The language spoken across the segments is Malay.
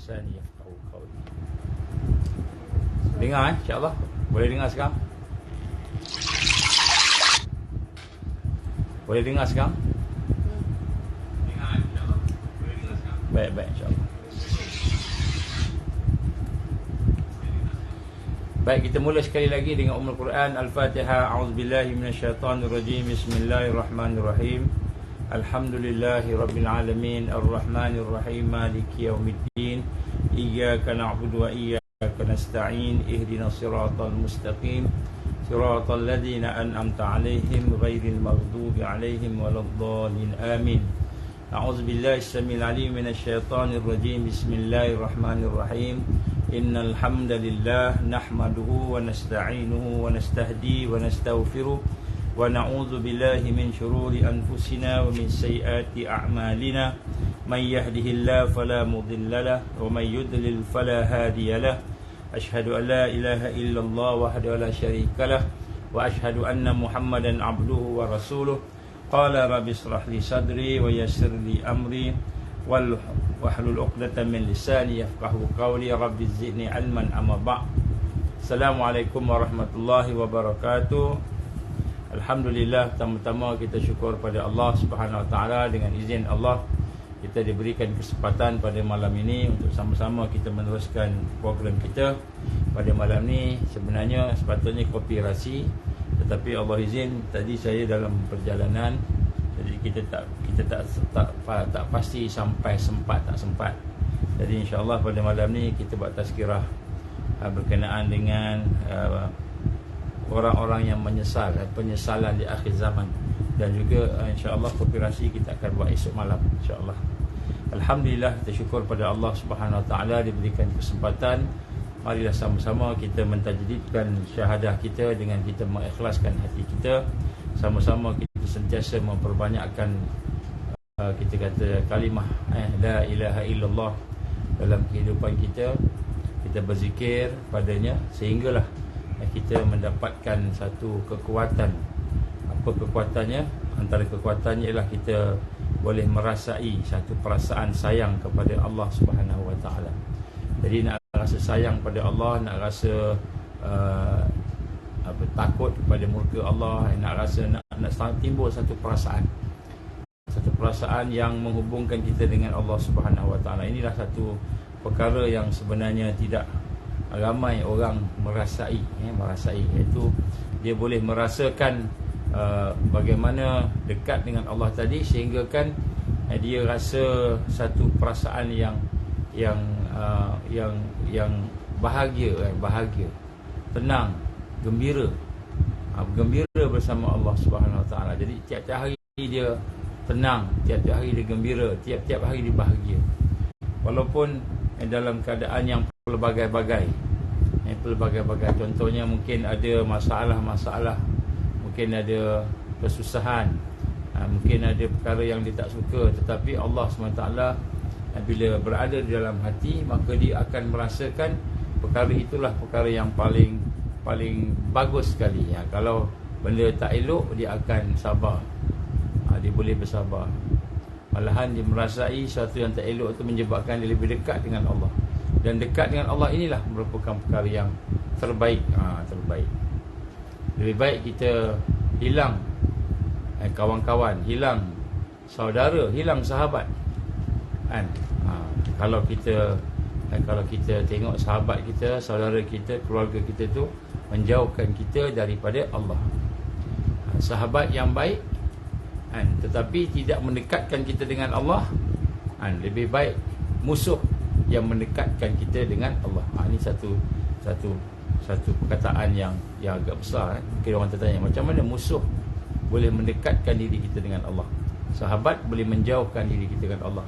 lisani yafqahu qawli. Dengar insya-Allah. Boleh dengar sekarang? Boleh dengar sekarang? Dengar insya-Allah. Boleh dengar sekarang? Baik insya-Allah. Baik, kita mula sekali lagi dengan Ummul Quran Al-Fatihah. A'udzubillahi minasyaitonirrajim. Bismillahirrahmanirrahim. Alhamdulillahi rabbil alamin arrahmanir rahim maliki yaumiddin. Iyyaka na'budu wa iyyaka nasta'in. Ihdinas siratal mustaqim. Siratal ladzina an'amta 'alaihim ghairil maghdubi 'alaihim waladdallin. Amin. A'udzubillahi as-sami'il 'alim minasyaitonir rajim. Bismillahirrahmanirrahim. Innal hamdalillah nahmaduhu wa nasta'inuhu wa nastahdi wa nastaghfiruh wa na'udzu billahi min shururi anfusina wa min sayyiati a'malina. May yahdihillahu fala mudilla lahu wa may yudlil fala hadiya lahu. Asyhadu an la ilaha illallah wahdahu la syarika lahu wa asyhadu anna Muhammadan 'abduhu wa rasuluh. Qala rabbi shrah li sadri wa yassir li amri wahlul 'uqdatam min lisani yafqahu qawli. Rabbi zidni 'ilman amma ba'd. Assalamualaikum warahmatullahi wabarakatuh. Alhamdulillah, pertama-tama kita syukur pada Allah Subhanahu Wa Taala. Dengan izin Allah, kita diberikan kesempatan pada malam ini untuk sama-sama kita meneruskan program kita. Pada malam ni sebenarnya sepatutnya koopirasi, tetapi Allah izin tadi saya dalam perjalanan, jadi kita tak pasti sampai sempat tak sempat. Jadi insya-Allah pada malam ni kita buat tazkirah berkenaan dengan orang-orang yang menyesal, penyesalan di akhir zaman, dan juga insya-Allah koopirasi kita akan buat esok malam insya-Allah. Alhamdulillah, kita syukur pada Allah Subhanahu Wa Taala diberikan kesempatan. Marilah sama-sama kita mentajdidkan syahadah kita dengan kita mengikhlaskan hati kita. Sama-sama kita sentiasa memperbanyakkan kita kata kalimah la ilaha illallah dalam kehidupan kita. Kita berzikir padanya sehinggalah kita mendapatkan satu kekuatan. Apa kekuatannya? Antara kekuatannya ialah kita boleh merasai satu perasaan sayang kepada Allah Subhanahu Wa Taala. Jadi nak rasa sayang pada Allah, nak rasa takut kepada murka Allah, nak rasa nak timbul satu perasaan yang menghubungkan kita dengan Allah Subhanahu Wa Taala. Inilah satu perkara yang sebenarnya tidak ramai orang merasai, iaitu dia boleh merasakan bagaimana dekat dengan Allah tadi, sehingga kan dia rasa satu perasaan yang bahagia, tenang, gembira bersama Allah Subhanahu Wa Taala. Jadi tiap-tiap hari dia tenang, tiap-tiap hari dia gembira, tiap-tiap hari dia bahagia, walaupun dalam keadaan yang pelbagai-bagai. Contohnya mungkin ada masalah, mungkin ada kesusahan, mungkin ada perkara yang dia tak suka, tetapi Allah SWT bila berada di dalam hati, maka dia akan merasakan perkara itulah perkara yang paling bagus sekali. Kalau benda tak elok, dia akan sabar, dia boleh bersabar. Malahan dia merasai sesuatu yang tak elok itu menyebabkan dia lebih dekat dengan Allah. Dan dekat dengan Allah inilah merupakan perkara yang terbaik. Lebih baik kita hilang kawan-kawan, hilang saudara, hilang sahabat, kan? Kalau kita tengok sahabat kita, saudara kita, keluarga kita tu menjauhkan kita daripada Allah. Sahabat yang baik, tetapi tidak mendekatkan kita dengan Allah, lebih baik musuh yang mendekatkan kita dengan Allah. Ini satu perkataan yang agak besar. Mungkin orang tertanya, macam mana musuh boleh mendekatkan diri kita dengan Allah? Sahabat boleh menjauhkan diri kita dengan Allah.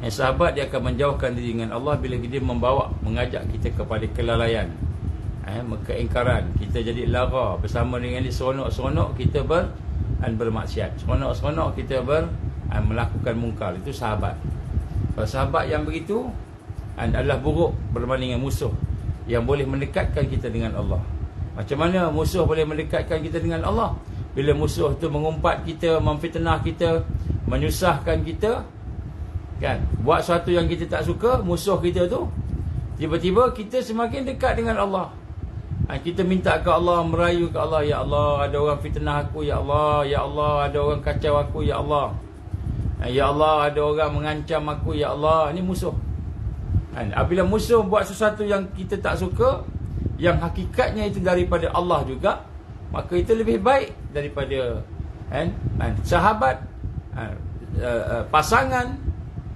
Sahabat dia akan menjauhkan diri dengan Allah bila dia mengajak kita kepada kelalaian, keingkaran. Kita jadi lara bersama dengan dia, seronok-seronok kita bermaksiat, seronok-seronok kita melakukan mungkar. Itu sahabat. Kalau sahabat yang begitu adalah buruk berbanding dengan musuh yang boleh mendekatkan kita dengan Allah. Macam mana musuh boleh mendekatkan kita dengan Allah? Bila musuh tu mengumpat kita, memfitnah kita, menyusahkan kita, Kan? Buat sesuatu yang kita tak suka, musuh kita tu, tiba-tiba kita semakin dekat dengan Allah. Kita minta ke Allah, merayu ke Allah, ya Allah, ada orang fitnah aku, ya Allah, ya Allah, ada orang kacau aku, ya Allah, ya Allah, ada orang mengancam aku, ya Allah. Ini musuh. Apabila musuh buat sesuatu yang kita tak suka, yang hakikatnya itu daripada Allah juga, maka itu lebih baik daripada sahabat, pasangan,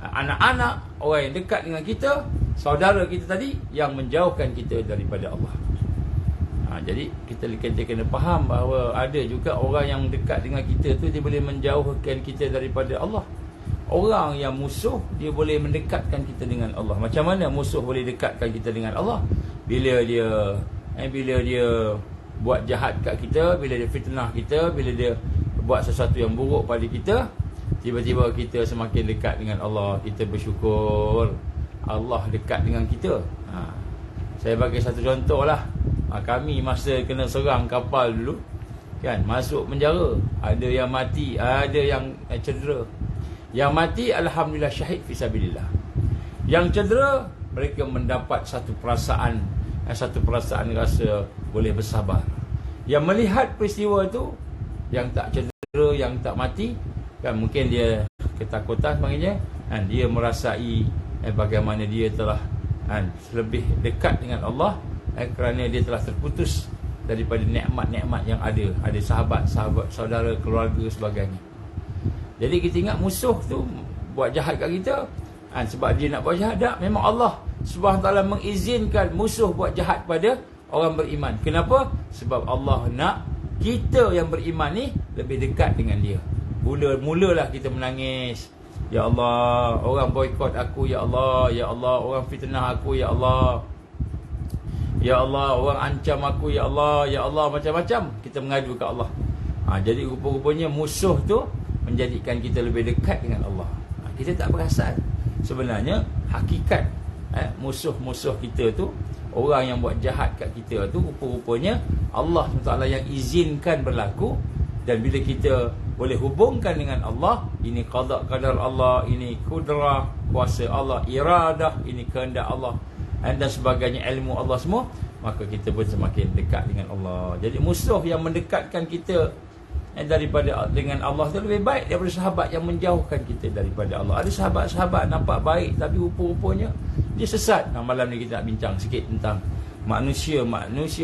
anak-anak, orang yang dekat dengan kita, saudara kita tadi, yang menjauhkan kita daripada Allah. Jadi kita kena faham bahawa ada juga orang yang dekat dengan kita tu, dia boleh menjauhkan kita daripada Allah. Orang yang musuh, dia boleh mendekatkan kita dengan Allah. Macam mana musuh boleh dekatkan kita dengan Allah? Bila dia buat jahat kat kita, bila dia fitnah kita, bila dia buat sesuatu yang buruk pada kita, tiba-tiba kita semakin dekat dengan Allah. Kita bersyukur Allah dekat dengan kita. Saya bagi satu contoh lah. Kami masa kena serang kapal dulu, kan, masuk penjara, ada yang mati, ada yang cedera. Yang mati alhamdulillah syahid fisabilillah. Yang cedera, mereka mendapat satu perasaan rasa boleh bersabar. Yang melihat peristiwa itu, yang tak cedera, yang tak mati, kan, mungkin dia ketakutan sebagainya, dan dia merasai bagaimana dia telah lebih dekat dengan Allah, kerana dia telah terputus daripada nikmat-nikmat yang ada sahabat, saudara, keluarga sebagainya. Jadi kita ingat musuh tu buat jahat kat kita, sebab dia nak buat jahat. Tak, memang Allah Subhanahu Taala mengizinkan musuh buat jahat pada orang beriman. Kenapa? Sebab Allah nak kita yang beriman ni lebih dekat dengan dia. Mulalah kita menangis, ya Allah, orang boikot aku, ya Allah, ya Allah, orang fitnah aku, ya Allah, ya Allah, orang ancam aku, ya Allah, ya Allah, macam-macam kita mengadu ke Allah. Jadi rupa-rupanya musuh tu menjadikan kita lebih dekat dengan Allah. Kita tak perasan sebenarnya hakikat musuh-musuh kita tu, orang yang buat jahat kat kita tu, rupa-rupanya Allah SWT yang izinkan berlaku. Dan bila kita boleh hubungkan dengan Allah, ini qada qadar Allah, ini kudrah, kuasa Allah, iradah, ini kehendak Allah, dan sebagainya, ilmu Allah semua, maka kita pun semakin dekat dengan Allah. Jadi musuh yang mendekatkan kita dengan Allah itu lebih baik daripada sahabat yang menjauhkan kita daripada Allah. Ada sahabat-sahabat nampak baik, tapi rupa-rupanya dia sesat. Malam ni kita nak bincang sikit tentang manusia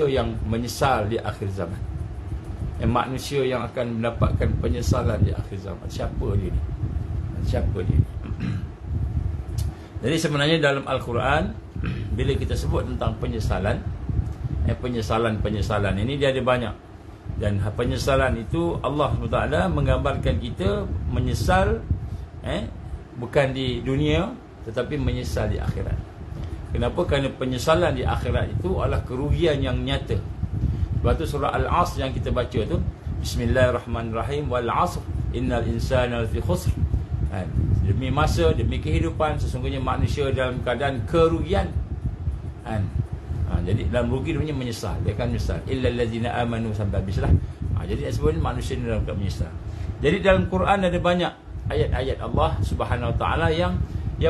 yang menyesal di akhir zaman. Manusia yang akan mendapatkan penyesalan di akhir zaman. Siapa dia ni? Jadi sebenarnya dalam Al-Quran, bila kita sebut tentang penyesalan, penyesalan ini dia ada banyak. Dan penyesalan itu Allah SWT menggambarkan kita menyesal, bukan di dunia, tetapi menyesal di akhirat. Kenapa? Kerana penyesalan di akhirat itu adalah kerugian yang nyata. Sebab tu surah Al-Asr yang kita baca tu, Bismillahirrahmanirrahim, wal 'asr innal insana lafi khusr. Demi masa, demi kehidupan, sesungguhnya manusia dalam keadaan kerugian. Jadi dalam rugi dia punya menyesal, dia akan menyesal. Illal ladzina amanu sampai habislah. Jadi sebenarnya manusia ni dalam keadaan menyesal. Jadi dalam Quran ada banyak ayat-ayat Allah Subhanahu Wa Taala yang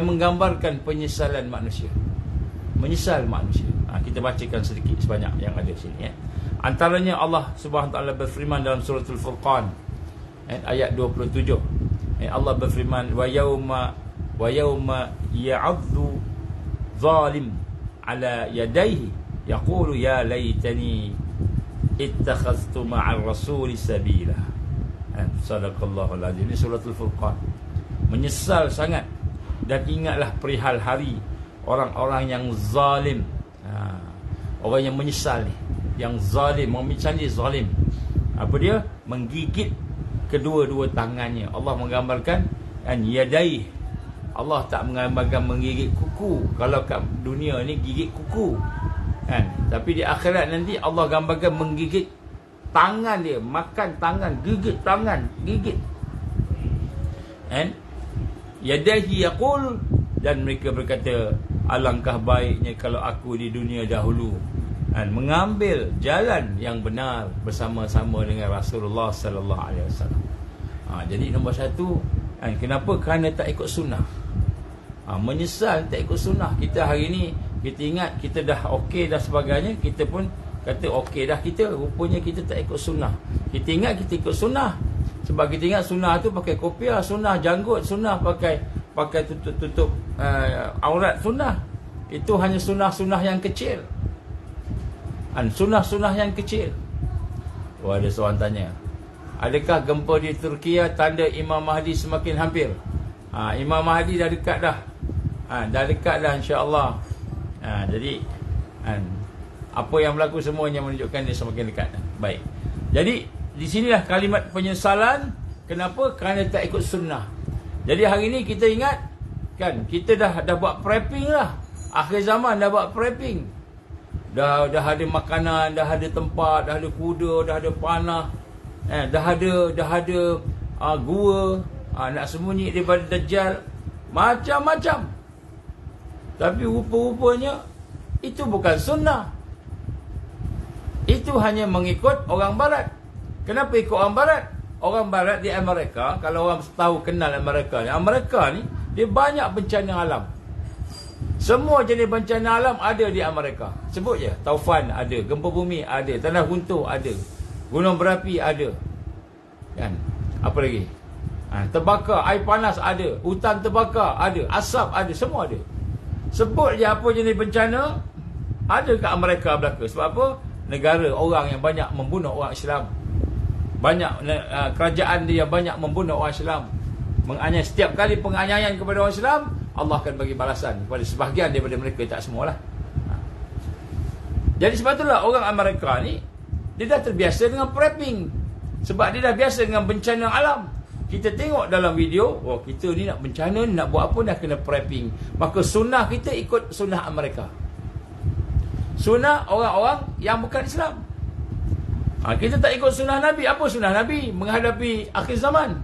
menggambarkan penyesalan manusia. Menyesal manusia. Kita bacakan sedikit sebanyak yang ada sini, Antaranya Allah Subhanahu Wa Taala berfirman dalam suratul Furqan ayat 27. Allah berfirman, wa yauma ya'addu zalim ala yadayhi yaqulu ya laitani ittakhadhtu ma'ar rasuli sabila. Sadaqallahul azim. Ini suratul Furqan. Menyesal sangat, dan ingatlah perihal hari orang-orang yang zalim. Orang yang menyesal ni, yang zalim, menyesal ni zalim. Apa dia? Menggigit kedua-dua tangannya. Allah menggambarkan yadai. Allah tak menggambarkan menggigit kuku. Kalau kat dunia ni gigit kuku, tapi di akhirat nanti Allah gambarkan menggigit tangan dia, makan tangan, gigit tangan, gigit. Yadahi yaqul, dan mereka berkata, alangkah baiknya kalau aku di dunia dahulu mengambil jalan yang benar bersama-sama dengan Rasulullah sallallahu alaihi wasallam. Jadi nombor satu, kenapa? Kerana tak ikut sunnah. Menyesal tak ikut sunnah. Kita hari ni, kita ingat kita dah okey dah sebagainya, kita pun kata okey dah kita. Rupanya kita tak ikut sunnah. Kita ingat kita ikut sunnah. Sebab kita ingat sunnah tu pakai kopiah, sunnah janggut, sunnah pakai tutup aurat, sunnah. Itu hanya sunnah-sunnah yang kecil. Sunnah-sunnah yang kecil. Ada seorang tanya, adakah gempa di Turki tanda Imam Mahdi semakin hampir? Imam Mahdi dah dekat dah. Dah dekat dah, insya-Allah. Jadi apa yang berlaku semuanya menunjukkan dia semakin dekat. Baik. Jadi di sinilah kalimat penyesalan. Kenapa? Kerana tak ikut sunnah. Jadi hari ni kita ingat kan, kita dah buat prepping lah. Akhir zaman dah buat prepping. Dah ada makanan, dah ada tempat, dah ada kuda, dah ada panah, dah ada gua, nak sembunyi daripada Dajjal, macam-macam. Tapi rupa-rupanya itu bukan sunnah. Itu hanya mengikut orang barat. Kenapa ikut orang barat? Orang barat di Amerika, kalau orang tahu kenal Amerika ni dia banyak bencana alam. Semua jenis bencana alam ada di Amerika. Sebut je, taufan ada, gempa bumi ada, tanah runtuh ada, gunung berapi ada, kan? Apa lagi? Terbakar, air panas ada, hutan terbakar ada, asap ada, semua ada. Sebut je apa jenis bencana ada kat Amerika belaka. Sebab apa? Negara orang yang banyak membunuh orang Islam. Banyak kerajaan dia yang banyak membunuh orang Islam. Setiap kali penganiayaan kepada orang Islam, Allah akan bagi balasan kepada sebahagian daripada mereka, tak semualah. Jadi sebab itulah orang Amerika ni, dia dah terbiasa dengan prepping. Sebab dia dah biasa dengan bencana alam. Kita tengok dalam video, kita ni nak bencana, nak buat apa, dah kena prepping. Maka sunnah kita ikut sunnah Amerika. Sunnah orang-orang yang bukan Islam. Kita tak ikut sunnah Nabi. Apa sunnah Nabi menghadapi akhir zaman?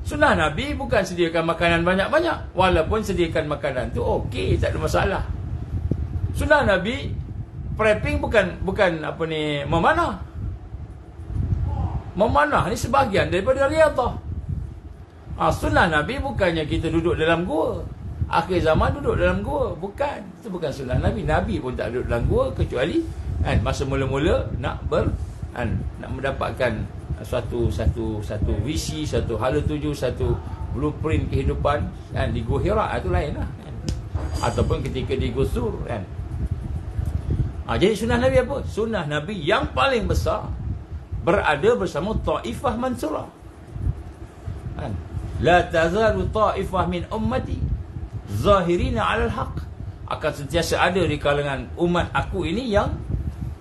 Sunnah Nabi bukan sediakan makanan banyak-banyak. Walaupun sediakan makanan tu okey, tak ada masalah. Sunnah Nabi prepping bukan memanah. Memanah ni sebahagian daripada riyadhah. Sunnah Nabi bukannya kita duduk dalam gua. Akhir zaman duduk dalam gua. Bukan. Itu bukan sunnah Nabi. Nabi pun tak duduk dalam gua kecuali masa mula-mula nak mendapatkan satu visi, satu hala tuju, satu blueprint kehidupan di Gua Hira, itu lain lah, kan? Ataupun ketika di Gua Sur, kan? Jadi sunnah Nabi apa? Sunnah Nabi yang paling besar berada bersama Taifah Mansurah, kan? La tazalu ta'ifah min ummati zahirina 'alal haq. Akan sentiasa ada di kalangan umat aku ini yang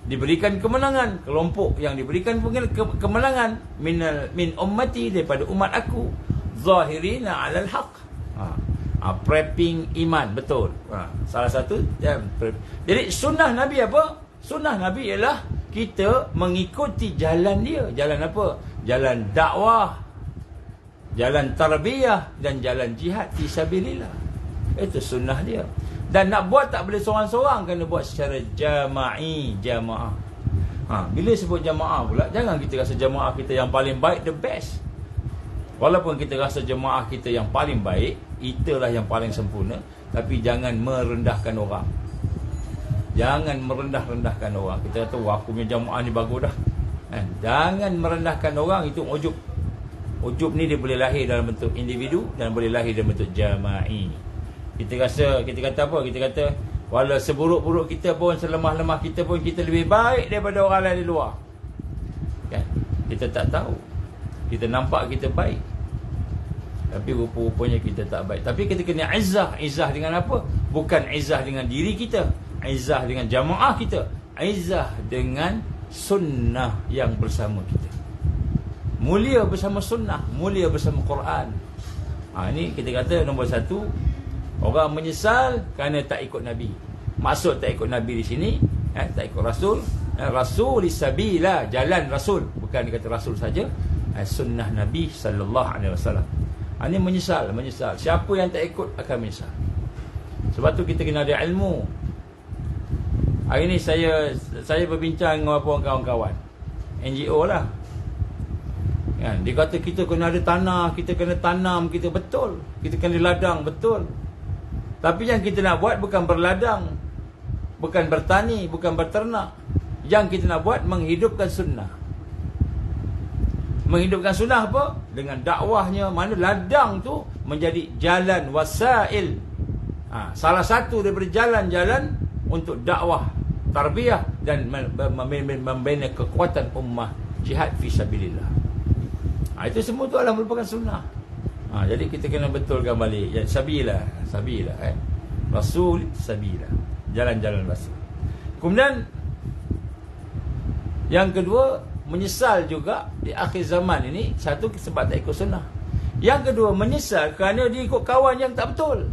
diberikan kemenangan, kelompok yang diberikan kemenangan min ummati, daripada umat aku, zahirina 'alal haq. Prepping iman, betul. Salah satu jadi sunnah Nabi apa? Sunnah Nabi ialah kita mengikuti jalan dia. Jalan apa? Jalan dakwah, jalan tarbiyah, dan jalan jihad fi sabilillah. Itu sunnah dia. Dan nak buat tak boleh seorang-seorang, kena buat secara jamaah. Bila sebut jamaah pula, jangan kita rasa jamaah kita yang paling baik, the best. Walaupun kita rasa jamaah kita yang paling baik, itulah yang paling sempurna, tapi jangan merendahkan orang. Jangan merendah-rendahkan orang. Kita kata, aku punya jamaah ni bagus dah, kan? Jangan merendahkan orang, itu ujub. Ujub ni dia boleh lahir dalam bentuk individu dan boleh lahir dalam bentuk jama'i. Kita kata apa? Kita kata, walau seburuk-buruk kita pun, selemah-lemah kita pun, kita lebih baik daripada orang lain di luar, kan? Kita tak tahu. Kita nampak kita baik, tapi rupa-rupanya kita tak baik. Tapi kita kena izzah. Izzah dengan apa? Bukan izzah dengan diri kita, izzah dengan jamaah kita, izzah dengan sunnah yang bersama kita. Mulia bersama sunnah, mulia bersama Quran. Ini kita kata nombor satu, orang menyesal kerana tak ikut Nabi. Maksud tak ikut Nabi di sini, tak ikut Rasul. Rasul sabila, jalan Rasul. Bukan dia kata Rasul saja, sunnah Nabi sallallahu alaihi wasallam. Ini menyesal. Siapa yang tak ikut akan menyesal. Sebab tu kita kena ada ilmu. Hari ni saya berbincang dengan beberapa kawan-kawan NGO lah, kan? Dia kata kita kena ada tanah, kita kena tanam, kita betul, kita kena ladang, betul. Tapi yang kita nak buat bukan berladang, bukan bertani, bukan berternak. Yang kita nak buat menghidupkan sunnah. Menghidupkan sunnah apa? Dengan dakwahnya. Mana ladang tu menjadi jalan wasail. Salah satu daripada jalan-jalan untuk dakwah, tarbiyah dan membina kekuatan ummah, jihad fi sabilillah. Itu semua tu adalah merupakan sunnah. Jadi kita kena betulkan balik. Ya, sabilah, Rasul sabilah. Jalan-jalan Rasul. Kemudian yang kedua, menyesal juga di akhir zaman ini. Satu, sebab tak ikut sunnah. Yang kedua, menyesal kerana dia ikut kawan yang tak betul.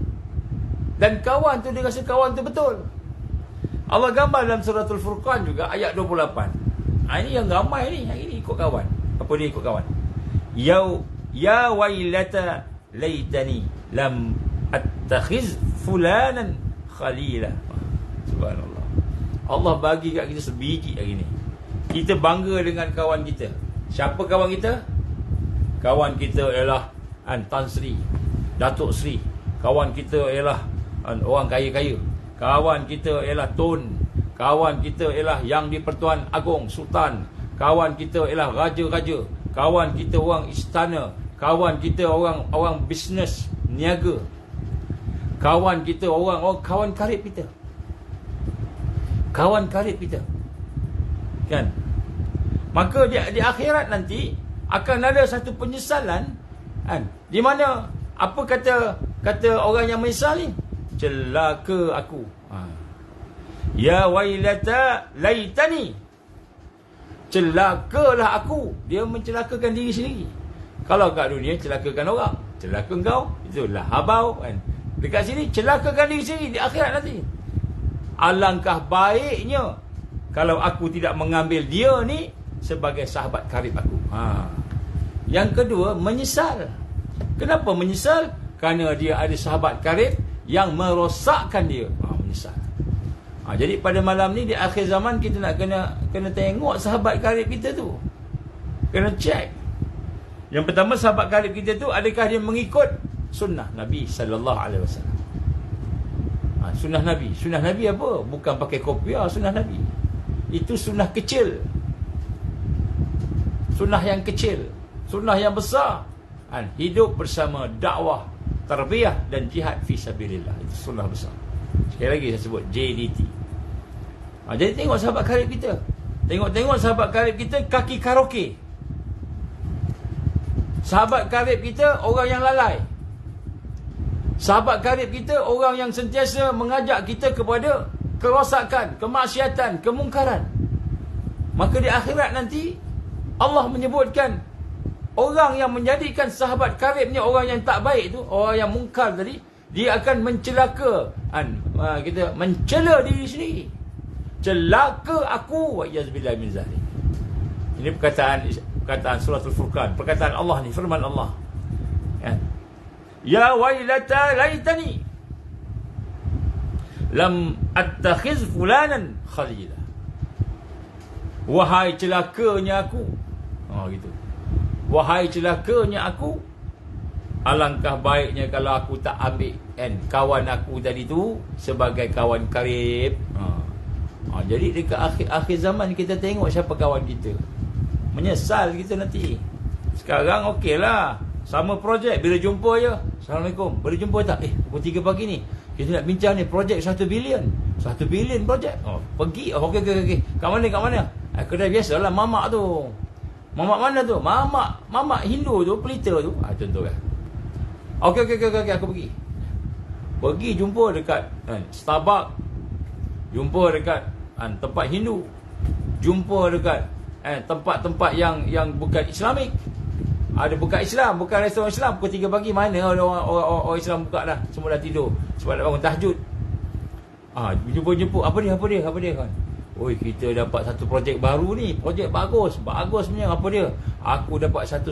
Dan kawan tu dia rasa kawan tu betul. Allah gambar dalam suratul Furqan juga ayat 28. Ini yang ramai ni, yang ini ikut kawan. Apa dia ikut kawan? Ya wailata laitani lam attakhiz fulanan khalila. Subhanallah. Allah bagi kat kita sebiji hari ni. Kita bangga dengan kawan kita. Siapa kawan kita? Kawan kita ialah Tan Sri, Datuk Sri. Kawan kita ialah orang kaya-kaya. Kawan kita ialah Tun. Kawan kita ialah Yang di-Pertuan Agong Sultan. Kawan kita ialah raja-raja. Kawan kita orang istana. Kawan kita orang bisnes niaga. Kawan kita orang kawan karib kita. Kawan karib kita. Kan? Maka di akhirat nanti akan ada satu penyesalan, kan? Di mana apa kata orang yang menyesal ni? Celaka aku. Ya wailata laitani. Celakalah aku. Dia mencelakakan diri sendiri. Kalau kat dunia celakakan orang, celaka kau, itulah habau, kan? Dekat sini celakakan diri sendiri di akhirat nanti. Alangkah baiknya kalau aku tidak mengambil dia ni sebagai sahabat karib aku. Yang kedua, menyesal. Kenapa menyesal? Kerana dia ada sahabat karib yang merosakkan dia. Menyesal. Jadi pada malam ni di akhir zaman kita nak kena tengok sahabat karib kita tu. Kena cek. Yang pertama, sahabat karib kita tu adakah dia mengikut sunnah Nabi sallallahu alaihi wasallam? Sunnah Nabi. Sunnah Nabi apa? Bukan pakai kopiah sunnah Nabi. Itu sunnah kecil. Sunnah yang kecil. Sunnah yang besar. Hidup bersama dakwah, tarbiyah dan jihad fi sabilillah. Itu sunnah besar. Sekali lagi saya sebut JDT. Jadi tengok sahabat karib kita. Tengok sahabat karib kita kaki karaoke. Sahabat karib kita orang yang lalai. Sahabat karib kita orang yang sentiasa mengajak kita kepada kerosakan, kemaksiatan, kemungkaran. Maka di akhirat nanti Allah menyebutkan orang yang menjadikan sahabat karibnya orang yang tak baik tu, orang yang mungkar tadi, dia akan mencelaka, kita mencela diri sendiri. Celaka aku, wa yazbillah min zalik. Ini perkataan suratul Furqan, perkataan Allah ni, firman Allah. Ya wailata laitani lam attakhiz fulanan khalila. Wahai celakanya aku. Gitu. Wahai celakanya aku. Alangkah baiknya kalau aku tak ambil kawan aku tadi tu sebagai kawan karib. Jadi dekat akhir zaman kita tengok siapa kawan kita. Menyesal kita nanti. Sekarang okeylah, sama projek, bila jumpa je, Assalamualaikum, boleh jumpa tak? Pukul 3 pagi ni kita nak bincang ni projek 1 bilion. 1 bilion projek. Pergi. Okey. Kat mana? Kedai biasalah, mamak tu. Mamak mana tu? Mamak Hindu tu, pelita tu. Contoh kan. Okey, aku pergi. Pergi jumpa dekat Starbucks. Jumpa dekat tempat Hindu. Jumpa dekat tempat-tempat yang bukan Islamik. Ada buka Islam, bukan restoran Islam. Pukul 3 pagi mana orang Islam buka dah. Semua dah tidur sebab nak bangun tahajud. Jumpa apa dia kan. Oi, kita dapat satu projek baru ni. Projek bagus punya. Apa dia? Aku dapat satu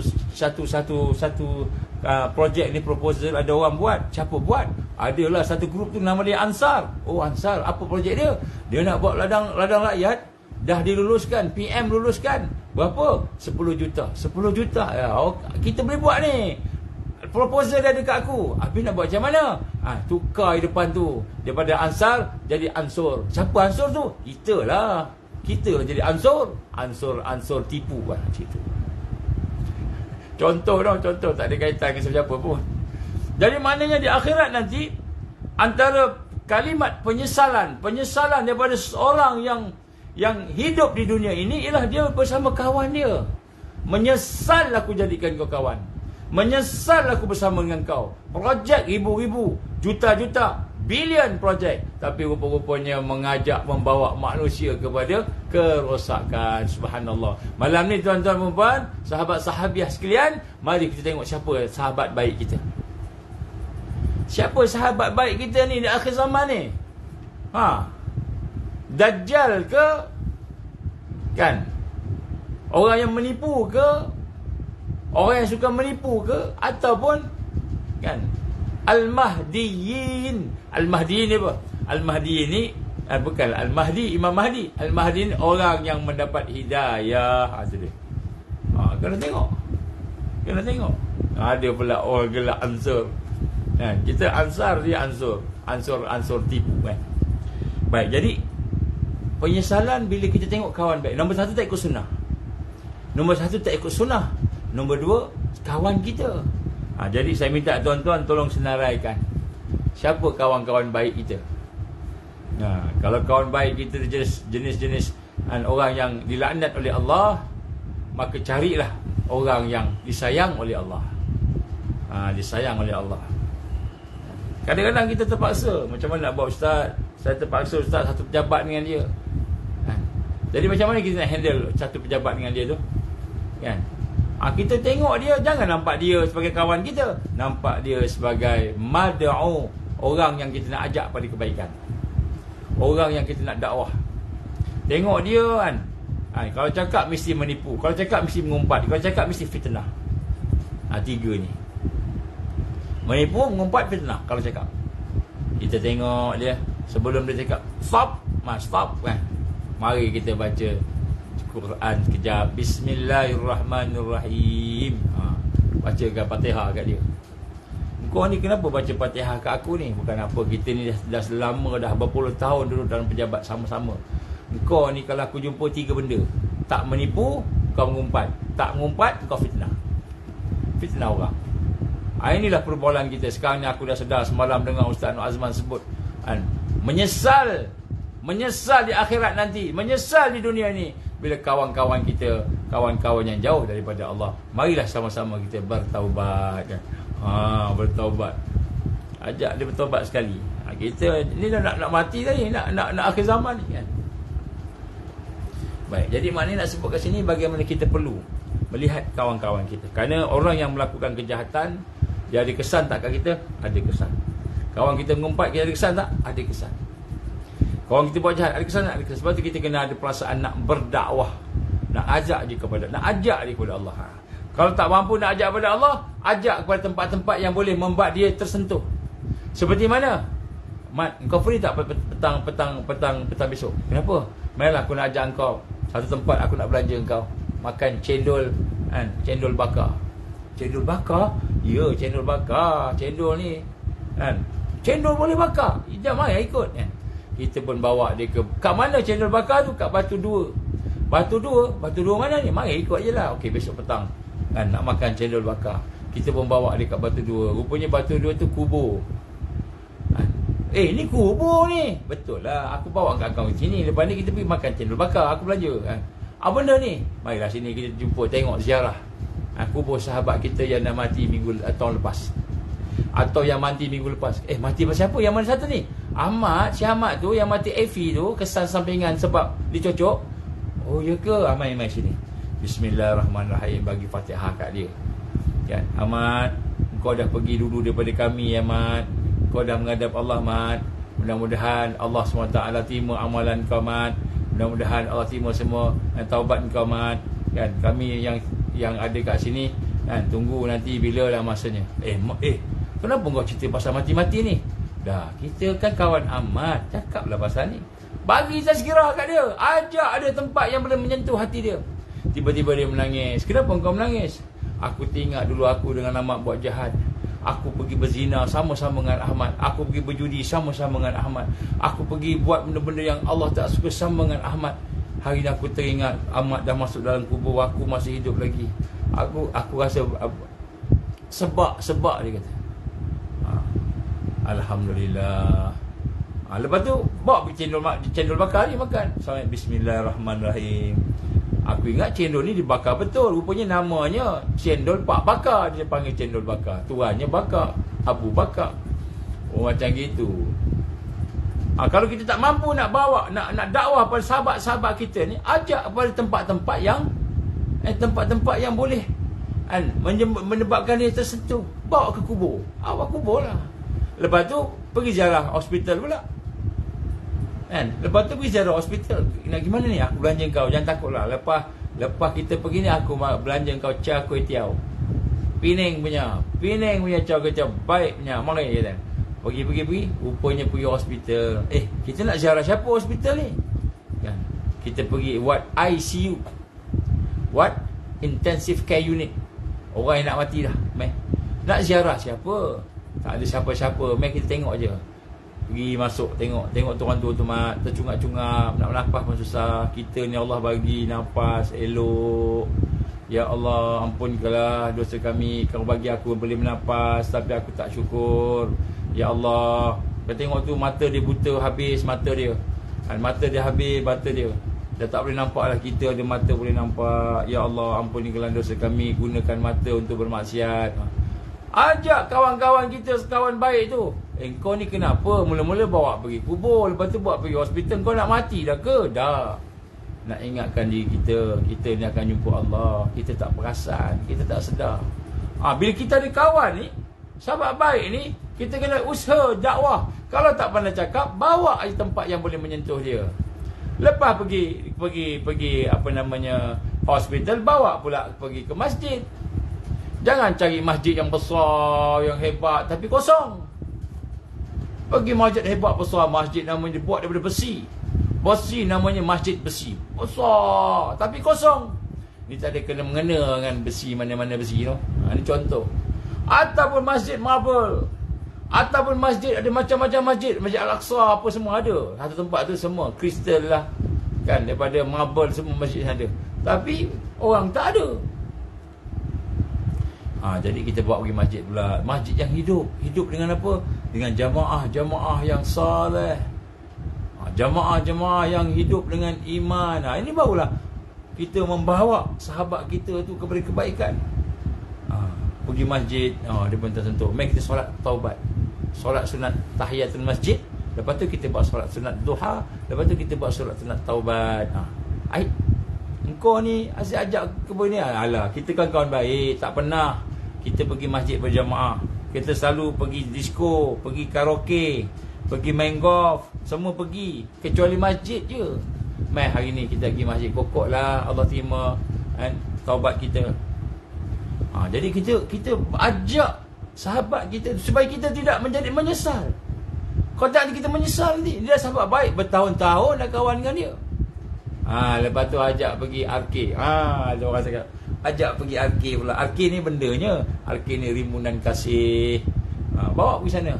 projek ni, proposal ada orang buat. Siapa buat? Adalah satu grup tu nama dia Ansar. Ansar, apa projek dia? Dia nak buat ladang rakyat. Dah diluluskan, PM luluskan. Berapa? 10 juta. 10 juta. Ya, kita boleh buat ni. proposal dia ada kat aku. Habis nak buat macam mana? Tukar di depan tu. Daripada Ansar jadi Ansur. Siapa Ansur tu? Kita lah. Kita jadi Ansur. Ansur tipu kan macam tu. Contoh tak ada kaitan dengan siapa pun. Jadi maknanya di akhirat nanti, antara kalimat penyesalan daripada seorang yang hidup di dunia ini ialah dia bersama kawan dia. Menyesal aku jadikan kau kawan. Menyesal aku bersama dengan kau. Projek ribu-ribu, juta-juta, bilion projek. Tapi rupa-rupanya membawa manusia kepada kerosakan. Subhanallah. Malam ni tuan-tuan dan puan, sahabat-sahabiah sekalian, mari kita tengok siapa sahabat baik kita. Siapa sahabat baik kita ni di akhir zaman ni? Dajjal ke? Kan? Orang yang menipu ke? Orang yang suka menipu ke? Ataupun kan? Al-Mahdiyin. Al-Mahdiyin ni apa? Al-Mahdiyin ni bukan Al-Mahdi, Imam Mahdi. Al-Mahdi ni orang yang mendapat hidayah. Itu dia. Kena tengok. Ada pula orang gelak Ansur. Kita Ansar, dia Ansur. Ansur tipu kan. Baik, jadi penyesalan bila kita tengok kawan baik. Nombor satu, tak ikut sunnah. Nombor dua, kawan kita. Jadi saya minta tuan-tuan tolong senaraikan siapa kawan-kawan baik kita. Kalau kawan baik kita jenis-jenis orang yang dilaknat oleh Allah, maka carilah orang yang disayang oleh Allah. Disayang oleh Allah. Kadang-kadang kita terpaksa. Macam mana nak buat ustaz? Saya terpaksa ustaz satu pejabat dengan dia. Jadi macam mana kita nak handle satu pejabat dengan dia tu? Kan? Kita tengok dia, jangan nampak dia sebagai kawan kita. Nampak dia sebagai mad'u, orang yang kita nak ajak pada kebaikan. Orang yang kita nak dakwah. Tengok dia kan. Kalau cakap mesti menipu, kalau cakap mesti mengumpat, kalau cakap mesti fitnah. Tiga ni. Menipu, mengumpat, fitnah kalau cakap. Kita tengok dia, sebelum dia cakap stop kan. Mari kita baca Quran sekejap. Bismillahirrahmanirrahim. Bacakan Fatihah kat dia. Kau ni kenapa baca Fatihah kat aku ni? Bukan apa, kita ni dah selama dah berpuluh tahun duduk dalam pejabat sama-sama. Kau ni kalau aku jumpa tiga benda: tak menipu, kau mengumpat; tak mengumpat, kau fitnah. Fitnah orang. Inilah perbualan kita. Sekarang ni aku dah sedar, semalam dengar Ustaz Nur Azman sebut menyesal di akhirat nanti, menyesal di dunia ni bila kawan-kawan kita, kawan-kawan yang jauh daripada Allah. Marilah sama-sama kita bertaubat kan? Bertaubat. Ajak dia bertaubat sekali. Kita ni dah nak mati tadi, nak akhir zaman ni kan. Baik, jadi maknanya nak sebut kat sini bagaimana kita perlu melihat kawan-kawan kita. Kerana orang yang melakukan kejahatan, dia ada kesan tak kat kita? Ada kesan. Kawan kita mengumpat, kita ada kesan tak? Ada kesan. Kawan kita buat jahat, ada kesan tak? Ada kesan. Sebab tu kita kena ada perasaan nak berdakwah, nak ajak dia kepada Allah. Kalau tak mampu nak ajak kepada Allah, ajak kepada tempat-tempat yang boleh membuat dia tersentuh. Seperti mana? Mat, kau free tak petang besok? Kenapa? Marilah aku nak ajak kau satu tempat, aku nak belanja kau makan cendol kan, cendol bakar. Cendol bakar? Ya, cendol bakar. Cendol ni kan, cendol boleh bakar. Jom mai ikut kan. Kita pun bawa dia kat mana cendol bakar tu? Kat Batu Dua. Batu Dua mana ni? Mari ikut je lah. Okey, besok petang kan nak makan cendol bakar. Kita pun bawa dia kat Batu Dua. Rupanya Batu Dua tu kubur. Ni kubur ni. Betul lah. Aku bawa kat kau sini. Lepas ni kita pergi makan cendol bakar. Aku belanja kan. Apa benda ni? Marilah sini kita jumpa, tengok ziarah kubur sahabat kita yang dah mati tahun lepas, atau yang mati minggu lepas. Mati pasal apa? Yang mana satu ni? Si Ahmad tu yang mati AFI tu, kesan sampingan sebab dicocok. Oh ya ke? Mai sini. Bismillahirrahmanirrahim. Bagi Fatihah kat dia kan. Ahmad, kau dah pergi dulu daripada kami Ahmad. Kau dah menghadap Allah Ahmad. Mudah-mudahan Allah SWT terima amalan kau Ahmad. Mudah-mudahan Allah terima semua taubat kau Ahmad kan. Kami yang ada kat sini kan, tunggu nanti bila lah masanya. Kenapa kau cerita pasal mati-mati ni? Dah, kita kan kawan Ahmad, cakaplah pasal ni. Bagi tazkirah kat dia, ajak ada tempat yang boleh menyentuh hati dia. Tiba-tiba dia menangis. Kenapa kau menangis? Aku teringat dulu aku dengan Ahmad buat jahat. Aku pergi berzina sama-sama dengan Ahmad. Aku pergi berjudi sama-sama dengan Ahmad. Aku pergi buat benda-benda yang Allah tak suka sama dengan Ahmad. Hari ni aku teringat Ahmad dah masuk dalam kubur, aku masih hidup lagi. Aku rasa sebab dia kata. Alhamdulillah. Lepas tu bawa cendol bakar ni makan. Sampai bismillahirrahmanirrahim. Aku ingat cendol ni dibakar betul. Rupanya namanya cendol Pak Bakar. Dia panggil cendol bakar. Tuannya Bakar, Abu Bakar. Oh, macam gitu. Kalau kita tak mampu nak bawa, nak dakwah pada sahabat-sahabat kita ni, ajak pada tempat-tempat yang boleh menyebabkan dia tersentuh. Bawa ke kubur. Awak kubur lah. Lepas tu pergi ziarah hospital pula. Lepas tu pergi ziarah hospital. Nak gimana ni? Aku belanja kau. Jangan takutlah. Lepas kita pergi ni, aku belanja kau char kuih tiaw. Penang punya char kuih tiaw. Baik punya. Mari kata. Pergi. Rupanya pergi hospital. Kita nak ziarah siapa hospital ni? Kan? Kita pergi ward ICU. Ward Intensive Care Unit. Orang yang nak mati dah. Nak ziarah siapa? Tak ada siapa-siapa. Kita tengok je. Pergi masuk tengok orang tua tu tercungap-cungap, nak bernafas pun susah. Kita ni Allah bagi nafas elok. Ya Allah, ampunkanlah dosa kami. Kau bagi aku boleh bernafas, tapi aku tak syukur. Ya Allah. Kau tengok tu mata dia buta habis mata dia. Mata dia habis mata dia. Dah tak boleh nampak lah. Kita ada mata boleh nampak. Ya Allah, ampunkanlah dosa kami. Gunakan mata untuk bermaksiat. Ajak kawan-kawan kita, sekawan baik tu. Kau ni kenapa mula-mula bawa pergi kubur, lepas tu bawa pergi hospital? Kau nak mati dah ke? Dah. Nak ingatkan diri kita, kita ni akan jumpa Allah. Kita tak perasan, kita tak sedar. Bila kita ada kawan ni, sahabat baik ni, kita kena usaha dakwah. Kalau tak pandai cakap, bawa ke tempat yang boleh menyentuh dia. Lepas pergi hospital, bawa pula pergi ke masjid. Jangan cari masjid yang besar, yang hebat, tapi kosong. Pergi masjid hebat besar, masjid namanya dibuat daripada besi. Besi namanya masjid besi. Besar, tapi kosong. Ni tak ada kena-mengena dengan besi, mana-mana besi tu. Ini contoh. Ataupun masjid marble. Ataupun masjid, ada macam-macam masjid. Masjid Al-Aqsa, apa semua ada. Satu tempat tu semua, kristal lah. Kan, daripada marble semua masjid ada. Tapi, orang tak ada. Jadi kita bawa pergi masjid pula. Masjid yang hidup. Hidup dengan apa? Dengan jamaah yang saleh. Jamaah yang hidup dengan iman. Ini barulah kita membawa sahabat kita tu kepada kebaikan. Pergi masjid, dia pun tersentuh. Mari kita solat taubat. Solat sunat tahiyatul masjid. Lepas tu kita buat solat sunat duha. Lepas tu kita buat solat sunat taubat. Engkau ni asyik ajak ke ni. Alah, kita kan kawan baik. Tak pernah kita pergi masjid berjamaah. Kita selalu pergi disco, pergi karaoke, pergi main golf. Semua pergi, kecuali masjid je. Mai hari ni kita pergi masjid, pokok lah Allah terima taubat kita. Jadi kita ajak sahabat kita supaya kita tidak menjadi menyesal. Kalau tak kita menyesal nanti. Dia sahabat baik, bertahun-tahun dah kawan dengan dia. Lepas tu ajak pergi arcade. Ada orang cakap ajak pergi arcade pula. Arcade ni bendanya, arcade ni rimbunan kasih. Bawa pergi sana.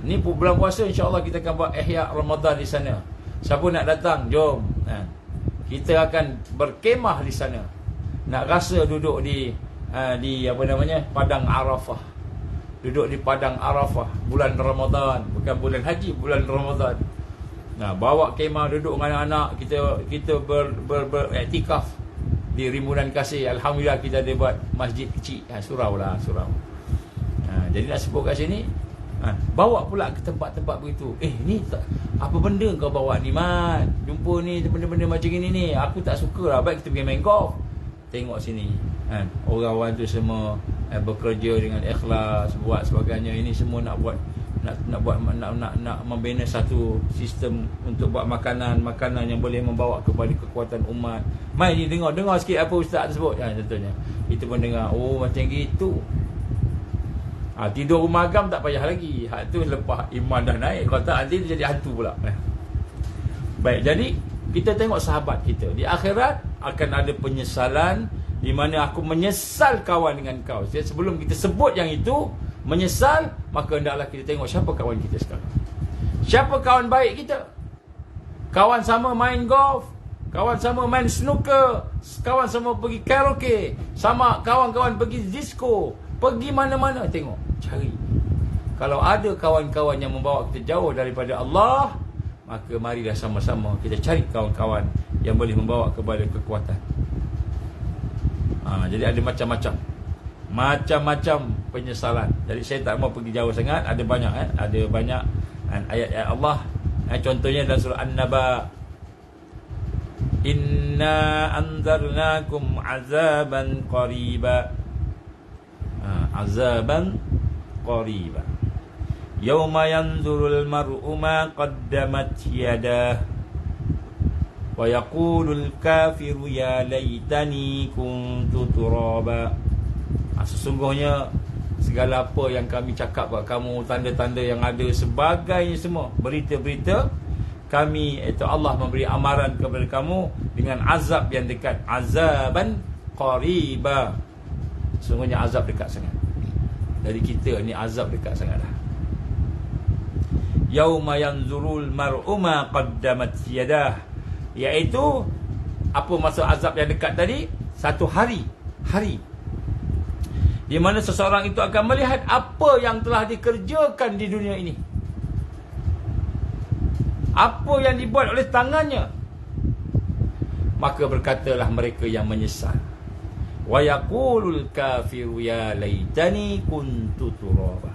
Ni bulan puasa, insya-Allah kita akan buat ihya Ramadan di sana. Siapa nak datang, jom. Kita akan berkemah di sana. Nak rasa duduk di Padang Arafah. Duduk di Padang Arafah bulan Ramadan, bukan bulan haji, bulan Ramadan. Bawa kemah, duduk dengan anak-anak, kita beriktikaf di rimbunan kasih. Alhamdulillah kita ada buat masjid kecil, surau. Jadi nak sebut kat sini, bawa pula ke tempat-tempat begitu. Ni apa benda kau bawa ni, Mat? Jumpa ni benda-benda macam ini ni, aku tak suka lah. Baik kita pergi main golf. Tengok sini, orang-orang tu semua bekerja dengan ikhlas, buat sebagainya. Ini semua nak buat, nak membina satu sistem untuk buat makanan yang boleh membawa kepada kekuatan umat. Mai ni dengar sikit apa ustaz tersebut. Contohnya kita pun dengar, macam gitu. Tidur rumah agam tak payah lagi. Hak tu lepas iman dah naik. Kalau tak nanti dia jadi hantu pula. Baik, jadi kita tengok sahabat kita di akhirat akan ada penyesalan di mana aku menyesal kawan dengan kau. Jadi sebelum kita sebut yang itu, menyesal, maka hendaklah kita tengok siapa kawan kita sekarang. Siapa kawan baik kita? Kawan sama main golf, kawan sama main snooker, kawan sama pergi karaoke, sama kawan-kawan pergi disco, pergi mana-mana. Tengok, cari. Kalau ada kawan-kawan yang membawa kita jauh daripada Allah, maka marilah sama-sama kita cari kawan-kawan yang boleh membawa kepada kekuatan. Jadi ada macam-macam penyesalan. Jadi saya tak mau pergi jauh sangat. Ada banyak ayat-ayat Allah. Contohnya dalam surah An-Naba, inna anzarnakum azaban qariba. Azaban qariba. Yauma yanzurul mar'u ma qaddamat yadah wa yaqulul kafiru ya laitani kuntu turaba. Sesungguhnya segala apa yang kami cakap buat kamu, tanda-tanda yang ada, sebagainya semua, berita-berita kami, itu Allah memberi amaran kepada kamu dengan azab yang dekat. Azaban qariba. Sesungguhnya azab dekat sangat. Dari kita ni azab dekat sangat dah. Yauma yanzurul mar'u ma qaddamat yadah, iaitu apa maksud azab yang dekat tadi? Satu hari di mana seseorang itu akan melihat apa yang telah dikerjakan di dunia ini, apa yang dibuat oleh tangannya. Maka berkatalah mereka yang menyesal, wa yaqulul kafiru ya laitani kuntu turaba.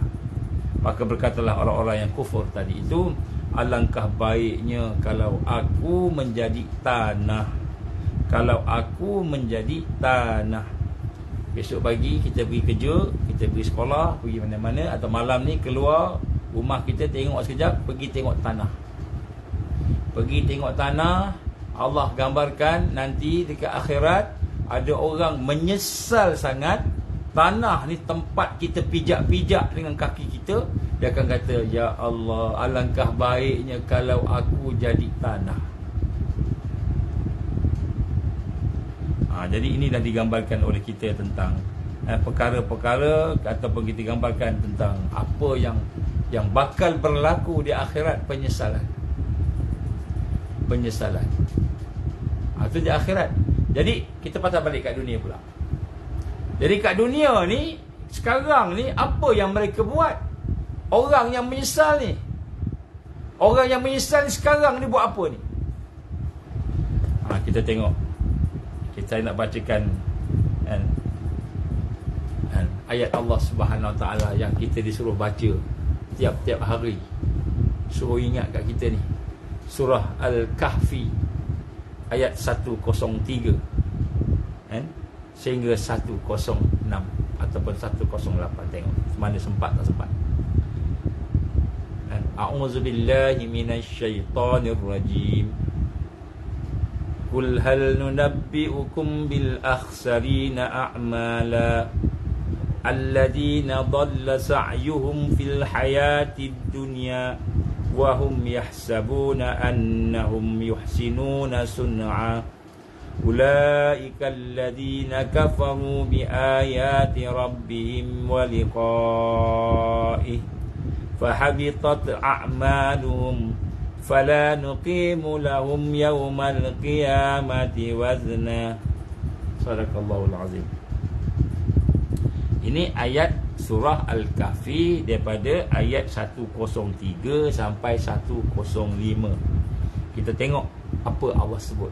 Maka berkatalah orang-orang yang kufur tadi itu, alangkah baiknya kalau aku menjadi tanah. Kalau aku menjadi tanah. Besok pagi kita pergi kerja, kita pergi sekolah, pergi mana-mana, atau malam ni keluar rumah kita tengok sekejap, pergi tengok tanah. Pergi tengok tanah. Allah gambarkan nanti dekat akhirat ada orang menyesal sangat. Tanah ni tempat kita pijak-pijak dengan kaki kita. Dia akan kata, ya Allah, alangkah baiknya kalau aku jadi tanah. Jadi ini dah digambarkan oleh kita tentang perkara-perkara, ataupun kita gambarkan tentang apa yang bakal berlaku di akhirat. Penyesalan. Itu di akhirat. Jadi kita patah balik kat dunia pula. Jadi kat dunia ni, sekarang ni, apa yang mereka buat? Orang yang menyesal ni, sekarang ni buat apa ni? Kita tengok. Saya nak bacakan ayat Allah Subhanahu Wa Taala yang kita disuruh baca tiap-tiap hari. Suruh ingat kat kita ni. Surah Al-Kahfi ayat 103 sehingga 106 ataupun 108. Tengok mana sempat tak sempat. A'udzubillahi minasyaitonir rajim. Qul hal nunabbi'ukum bil akhsarina a'mala alladhina dhalla sa'yuhum fil hayatid dunya wa hum yahsabuna annahum yuhsinuna sun'a ulaika alladhina kafaru bi ayati rabbihim wa liqa'ihi fahabitat a'maluhum fala nuqimu lahum yawmal qiyamati wazna. Sadaqallahul azim. Ini ayat surah Al-Kahfi daripada ayat 103 sampai 105. Kita tengok apa Allah sebut.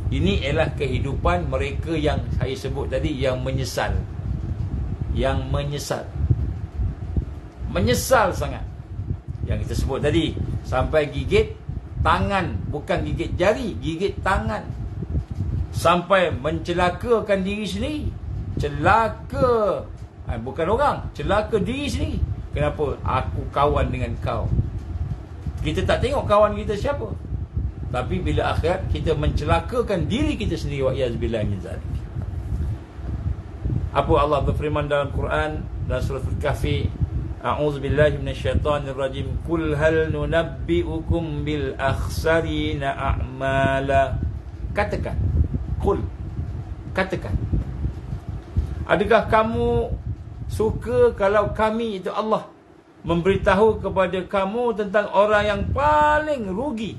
Ini ialah kehidupan mereka yang saya sebut tadi, yang menyesal. Menyesal sangat. Yang kita sebut tadi, sampai gigit tangan, bukan gigit jari, gigit tangan, sampai mencelakakan diri sendiri. Celaka, bukan orang, celaka diri sendiri. Kenapa? Aku kawan dengan kau. Kita tak tengok kawan kita siapa, tapi bila akhirat kita mencelakakan diri kita sendiri. Wa iyazbillah min zalik. Apa Allah berfirman dalam Quran dalam surah Al-Kahfi? A'udzubillahi minasyaitonir rajim. Qul hal nunabbi'ukum bil akhsarina a'mala. Katakan. Qul. Katakan. Adakah kamu suka kalau kami, itu Allah, memberitahu kepada kamu tentang orang yang paling rugi,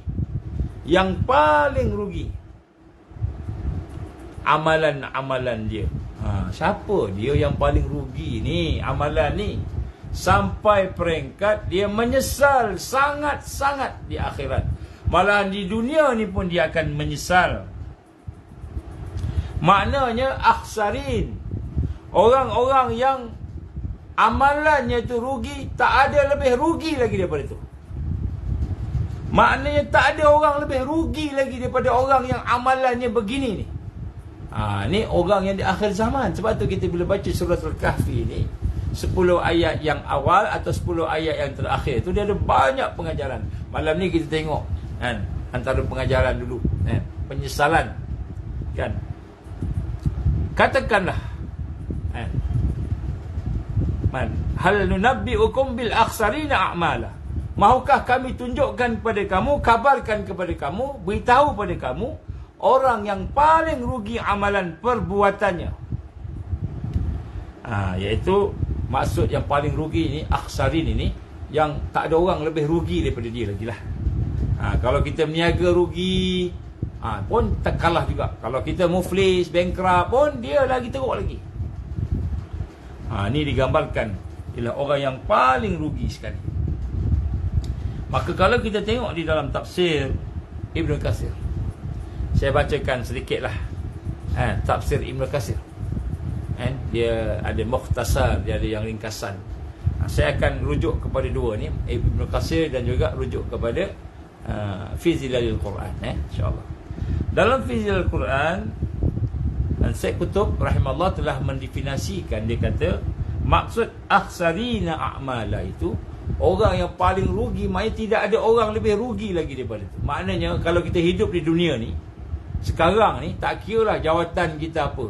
yang paling rugi amalan-amalan dia. Siapa dia yang paling rugi ni, amalan ni, sampai peringkat dia menyesal sangat-sangat di akhirat. Malahan di dunia ni pun dia akan menyesal. Maknanya akhsarin, orang-orang yang amalannya itu rugi, tak ada lebih rugi lagi daripada itu. Maknanya tak ada orang lebih rugi lagi daripada orang yang amalannya begini ni. Ni orang yang di akhir zaman. Sebab tu kita bila baca surah Al-Kahfi ni, 10 ayat yang awal atau 10 ayat yang terakhir tu, dia ada banyak pengajaran. Malam ni kita tengok kan, antara pengajaran dulu kan, penyesalan kan. Katakanlah kan, hal nunabbi'ukum bil akhsarina a'mala, mahukah kami tunjukkan kepada kamu, kabarkan kepada kamu, beritahu pada kamu orang yang paling rugi amalan perbuatannya. Iaitu maksud yang paling rugi ni, akhsarin ini, yang tak ada orang lebih rugi daripada dia lagi lah. Kalau kita meniaga rugi, pun tak kalah juga. Kalau kita muflis, bankrupt pun, dia lagi teruk lagi. Ni digambarkan ialah orang yang paling rugi sekali. Maka kalau kita tengok di dalam tafsir Ibn Katsir, saya bacakan sedikitlah tafsir Ibn Katsir. Dia ada mukhtasar, dia ada yang ringkasan. Saya akan rujuk kepada dua ni, Ibn Katsir, dan juga rujuk kepada Fi Zilalil Quran, insyaAllah. Dalam Fi Zilalil Quran, Syekh Qutb rahimahullah telah mendefinisikan. Dia kata maksud akhsarina a'mala itu orang yang paling rugi, maknanya tidak ada orang lebih rugi lagi daripada itu. Maknanya kalau kita hidup di dunia ni sekarang ni, tak kira lah jawatan kita apa,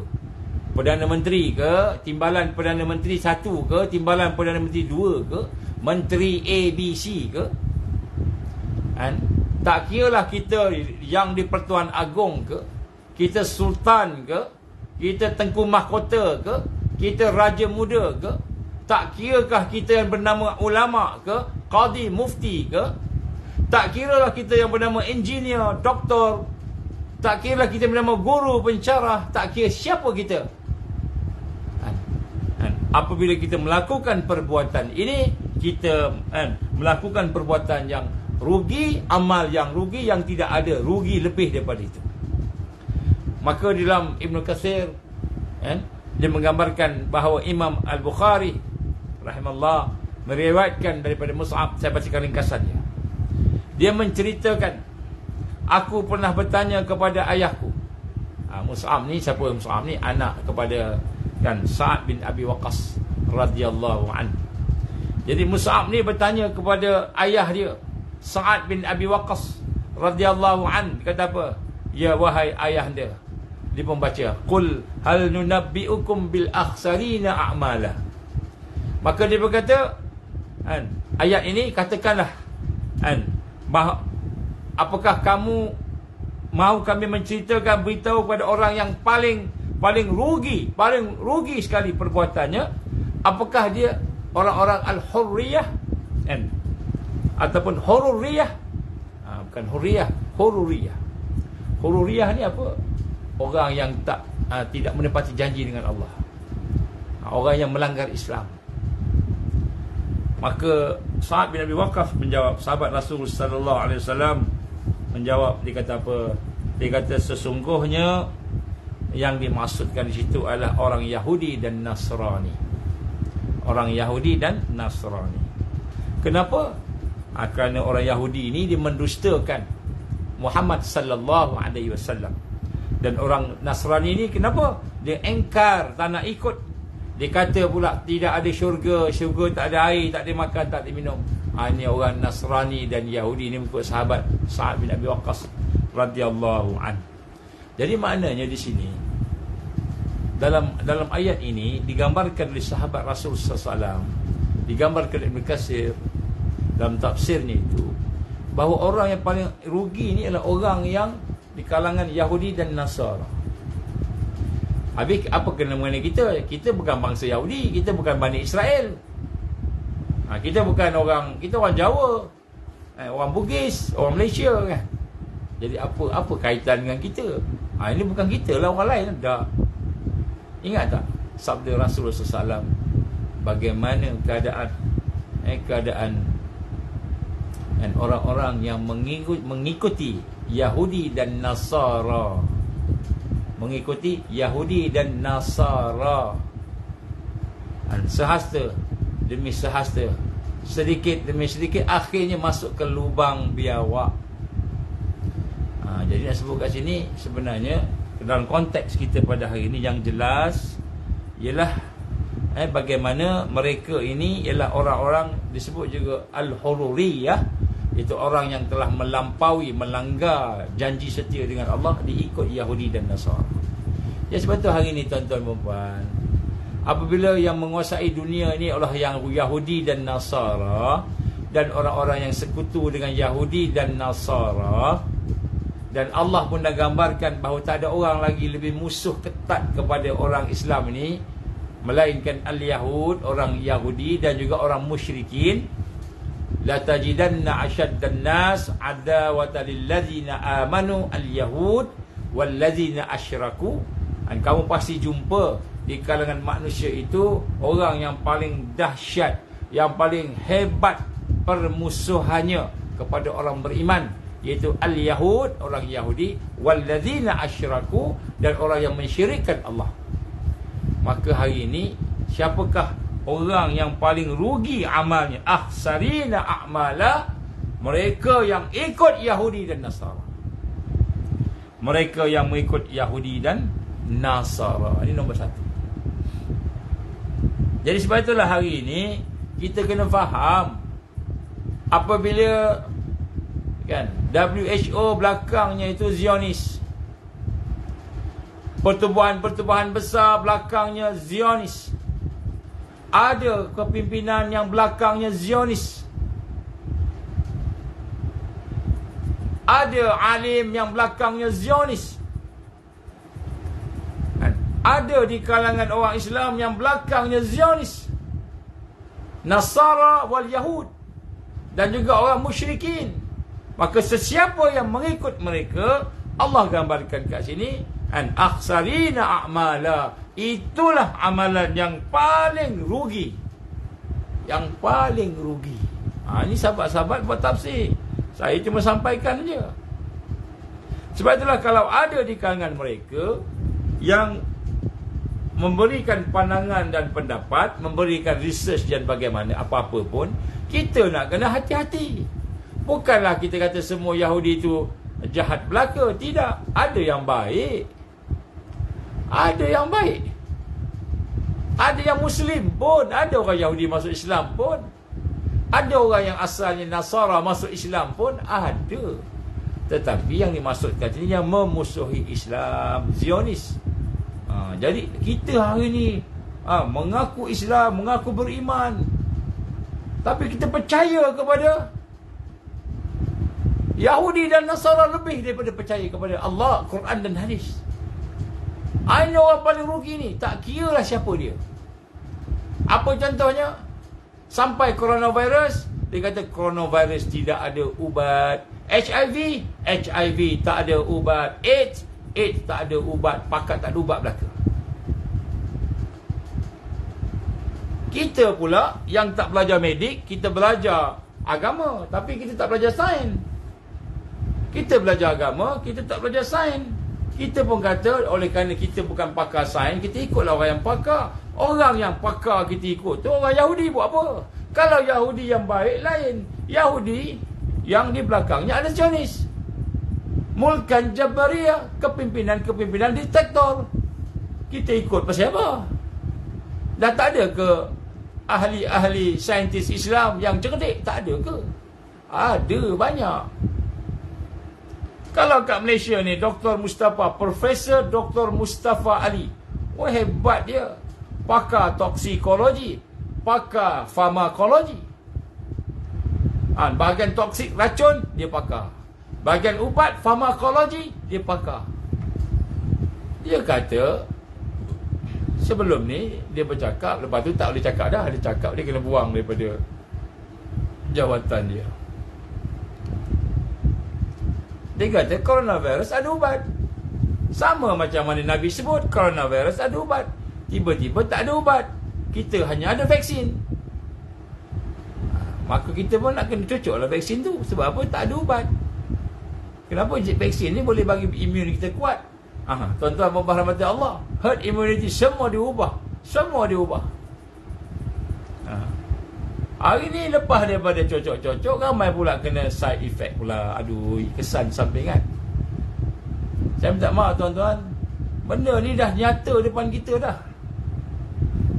Perdana Menteri ke, timbalan Perdana Menteri 1 ke, timbalan Perdana Menteri 2 ke, Menteri ABC ke, tak kira lah kita yang di Pertuan Agong ke, kita Sultan ke, kita Tengku Mahkota ke, kita Raja Muda ke, tak kirakah kita yang bernama ulama ke, Qadi Mufti ke, tak kira lah kita yang bernama engineer, doktor, tak kira lah kita yang bernama guru, pencarah, tak kira siapa kita. Apabila kita melakukan perbuatan ini, kita melakukan perbuatan yang rugi, amal yang rugi, yang tidak ada rugi lebih daripada itu. Maka dalam Ibn Katsir dia menggambarkan bahawa Imam Al-Bukhari rahimahullah meriwayatkan daripada Mus'ab. Saya bacakan ringkasannya. Dia menceritakan, aku pernah bertanya kepada ayahku. Mus'ab ni, siapa Mus'ab ni? Anak kepada Sa'ad bin Abi Waqqas radhiyallahu anhu. Jadi Mus'ab ni bertanya kepada ayah dia, Sa'ad bin Abi Waqqas radhiyallahu anhu. Kata apa? Ya wahai ayahanda. Dia pun baca, qul hal nunabbi'ukum bil akhsarina a'mala. Maka dia berkata, ayat ini katakanlah, apakah kamu mahu kami menceritakan, beritahu kepada orang yang paling rugi sekali perbuatannya? Apakah dia orang-orang al-hurriyah ataupun hururiyah? Bukan hurriyah, hururiyah. Hururiyah ni apa? Orang yang tidak menepati janji dengan Allah, orang yang melanggar Islam. Maka Sa'ad bin Abi Waqqas menjawab, sahabat Rasul sallallahu alaihi wasallam menjawab, dia kata apa? Dia kata sesungguhnya yang dimaksudkan di situ adalah orang Yahudi dan Nasrani. Orang Yahudi dan Nasrani. Kenapa? Kerana orang Yahudi ini dia mendustakan Muhammad sallallahu alaihi wasallam. Dan orang Nasrani ni kenapa? Dia engkar, tak nak ikut. Dia kata pula tidak ada syurga, syurga tak ada air, tak ada makan, tak ada minum. Ini orang Nasrani dan Yahudi ni mengikut sahabat Sa'ad bin Abi Waqqas radhiyallahu anhu. Jadi maknanya di sini dalam ayat ini digambarkan oleh sahabat Rasul sallallahu alaihi wasallam, digambarkan oleh Ibn Katsir dalam tafsirnya itu, bahawa orang yang paling rugi ni adalah orang yang di kalangan Yahudi dan Nasara. Habis apa kena mengenai kita? Kita bukan bangsa Yahudi, kita bukan Bani Israel. Kita bukan orang, kita orang Jawa, orang Bugis, orang Malaysia kan. Jadi apa kaitan dengan kita? Ini bukan kita lah, orang lain dah. Ingat tak sabda Rasulullah SAW, bagaimana keadaan dan orang-orang yang mengikuti Yahudi dan Nasara. Mengikuti Yahudi dan Nasara. Dan sehasta demi sehasta, sedikit demi sedikit, akhirnya masuk ke lubang biawak. Jadi nak sebut kat sini, sebenarnya dalam konteks kita pada hari ini yang jelas ialah bagaimana mereka ini ialah orang-orang disebut juga Al-Hururiyah, itu orang yang telah melampaui, melanggar janji setia dengan Allah, diikut Yahudi dan Nasara. Ya, sebab tu hari ini tuan-tuan dan puan, apabila yang menguasai dunia ini adalah yang Yahudi dan Nasara, dan orang-orang yang sekutu dengan Yahudi dan Nasara, dan Allah pun dah gambarkan bahawa tak ada orang lagi lebih musuh ketat kepada orang Islam ini melainkan al-Yahud, orang Yahudi dan juga orang musyrikin. La tajidanna ashaddan nas adawatan lil ladzina amanu al-yahud wal ladzina asyraku. Dan kamu pasti jumpa di kalangan manusia itu orang yang paling dahsyat, yang paling hebat permusuhannya kepada orang beriman, iaitu al-Yahud, orang Yahudi, walladzina asyraku, dan orang yang mensyirikkan Allah. Maka hari ini, siapakah orang yang paling rugi amalnya? Akhsarina a'mala, mereka yang ikut Yahudi dan Nasara. Mereka yang mengikut Yahudi dan Nasara. Ini nombor satu. Jadi sebab itulah hari ini kita kena faham, apabila kan WHO belakangnya itu Zionis, pertubuhan-pertubuhan besar belakangnya Zionis, ada kepimpinan yang belakangnya Zionis, ada alim yang belakangnya Zionis, ada di kalangan orang Islam yang belakangnya Zionis, Nasara wal Yahud, dan juga orang musyrikin. Maka sesiapa yang mengikut mereka, Allah gambarkan kat sini, an akhsarina a'mala, itulah amalan yang paling rugi. Yang paling rugi. Ini sahabat-sahabat buat tafsir, saya cuma sampaikan je. Sebab itulah kalau ada di kalangan mereka yang memberikan pandangan dan pendapat, memberikan research dan bagaimana apa-apa pun, kita nak kena hati-hati. Bukanlah kita kata semua Yahudi itu jahat belaka. Tidak. Ada yang baik. Ada yang baik. Ada yang Muslim pun. Ada orang Yahudi masuk Islam pun. Ada orang yang asalnya Nasara masuk Islam pun. Ada. Tetapi yang dimaksudkan ini yang memusuhi Islam, Zionis. Jadi kita hari ini mengaku Islam, mengaku beriman, tapi kita percaya kepada Yahudi dan Nasara lebih daripada percaya kepada Allah, Quran dan hadis. Ini orang paling rugi ni. Tak kira lah siapa dia. Apa contohnya? Sampai coronavirus, dia kata coronavirus tidak ada ubat. HIV tak ada ubat. AIDS tak ada ubat. Pakat tak ada ubat belaka. Kita pula yang tak belajar medik, kita belajar agama, tapi kita tak belajar sains. Kita belajar agama, kita tak belajar sains. Kita pun kata, oleh kerana kita bukan pakar sains, kita ikutlah orang yang pakar. Orang yang pakar kita ikut tu orang Yahudi buat apa? Kalau Yahudi yang baik lain. Yahudi yang di belakangnya ada Zionis. Mulkan Jabariyah, kepimpinan-kepimpinan diktator. Kita ikut pasal apa? Dah tak ada ke ahli-ahli saintis Islam yang cerdik? Tak ada ke? Ada, banyak. Kalau kat Malaysia ni, Dr. Mustafa, Profesor Dr. Mustafa Ali, hebat dia. Pakar toksikologi, pakar farmakologi. Bahagian toksik, racun, dia pakar. Bahagian ubat, farmakologi, dia pakar. Dia kata Sebelum ni dia bercakap, lepas tu tak boleh cakap dah. Dia cakap, dia kena buang daripada jawatan dia. Dia kata coronavirus ada ubat. Sama macam mana Nabi sebut coronavirus ada ubat. Tiba-tiba tak ada ubat. Kita hanya ada vaksin. Maka kita pun nak kena cocoklah vaksin tu. Sebab apa? Tak ada ubat. Kenapa vaksin ni boleh bagi imun kita kuat? Tuan-tuan dan rahmati Allah, herd immunity semua diubah. Semua diubah. Hari ni lepas daripada cocok-cocok, ramai pula kena side effect pula. Aduh, kesan sampingan. Saya minta maaf tuan-tuan, benda ni dah nyata depan kita dah.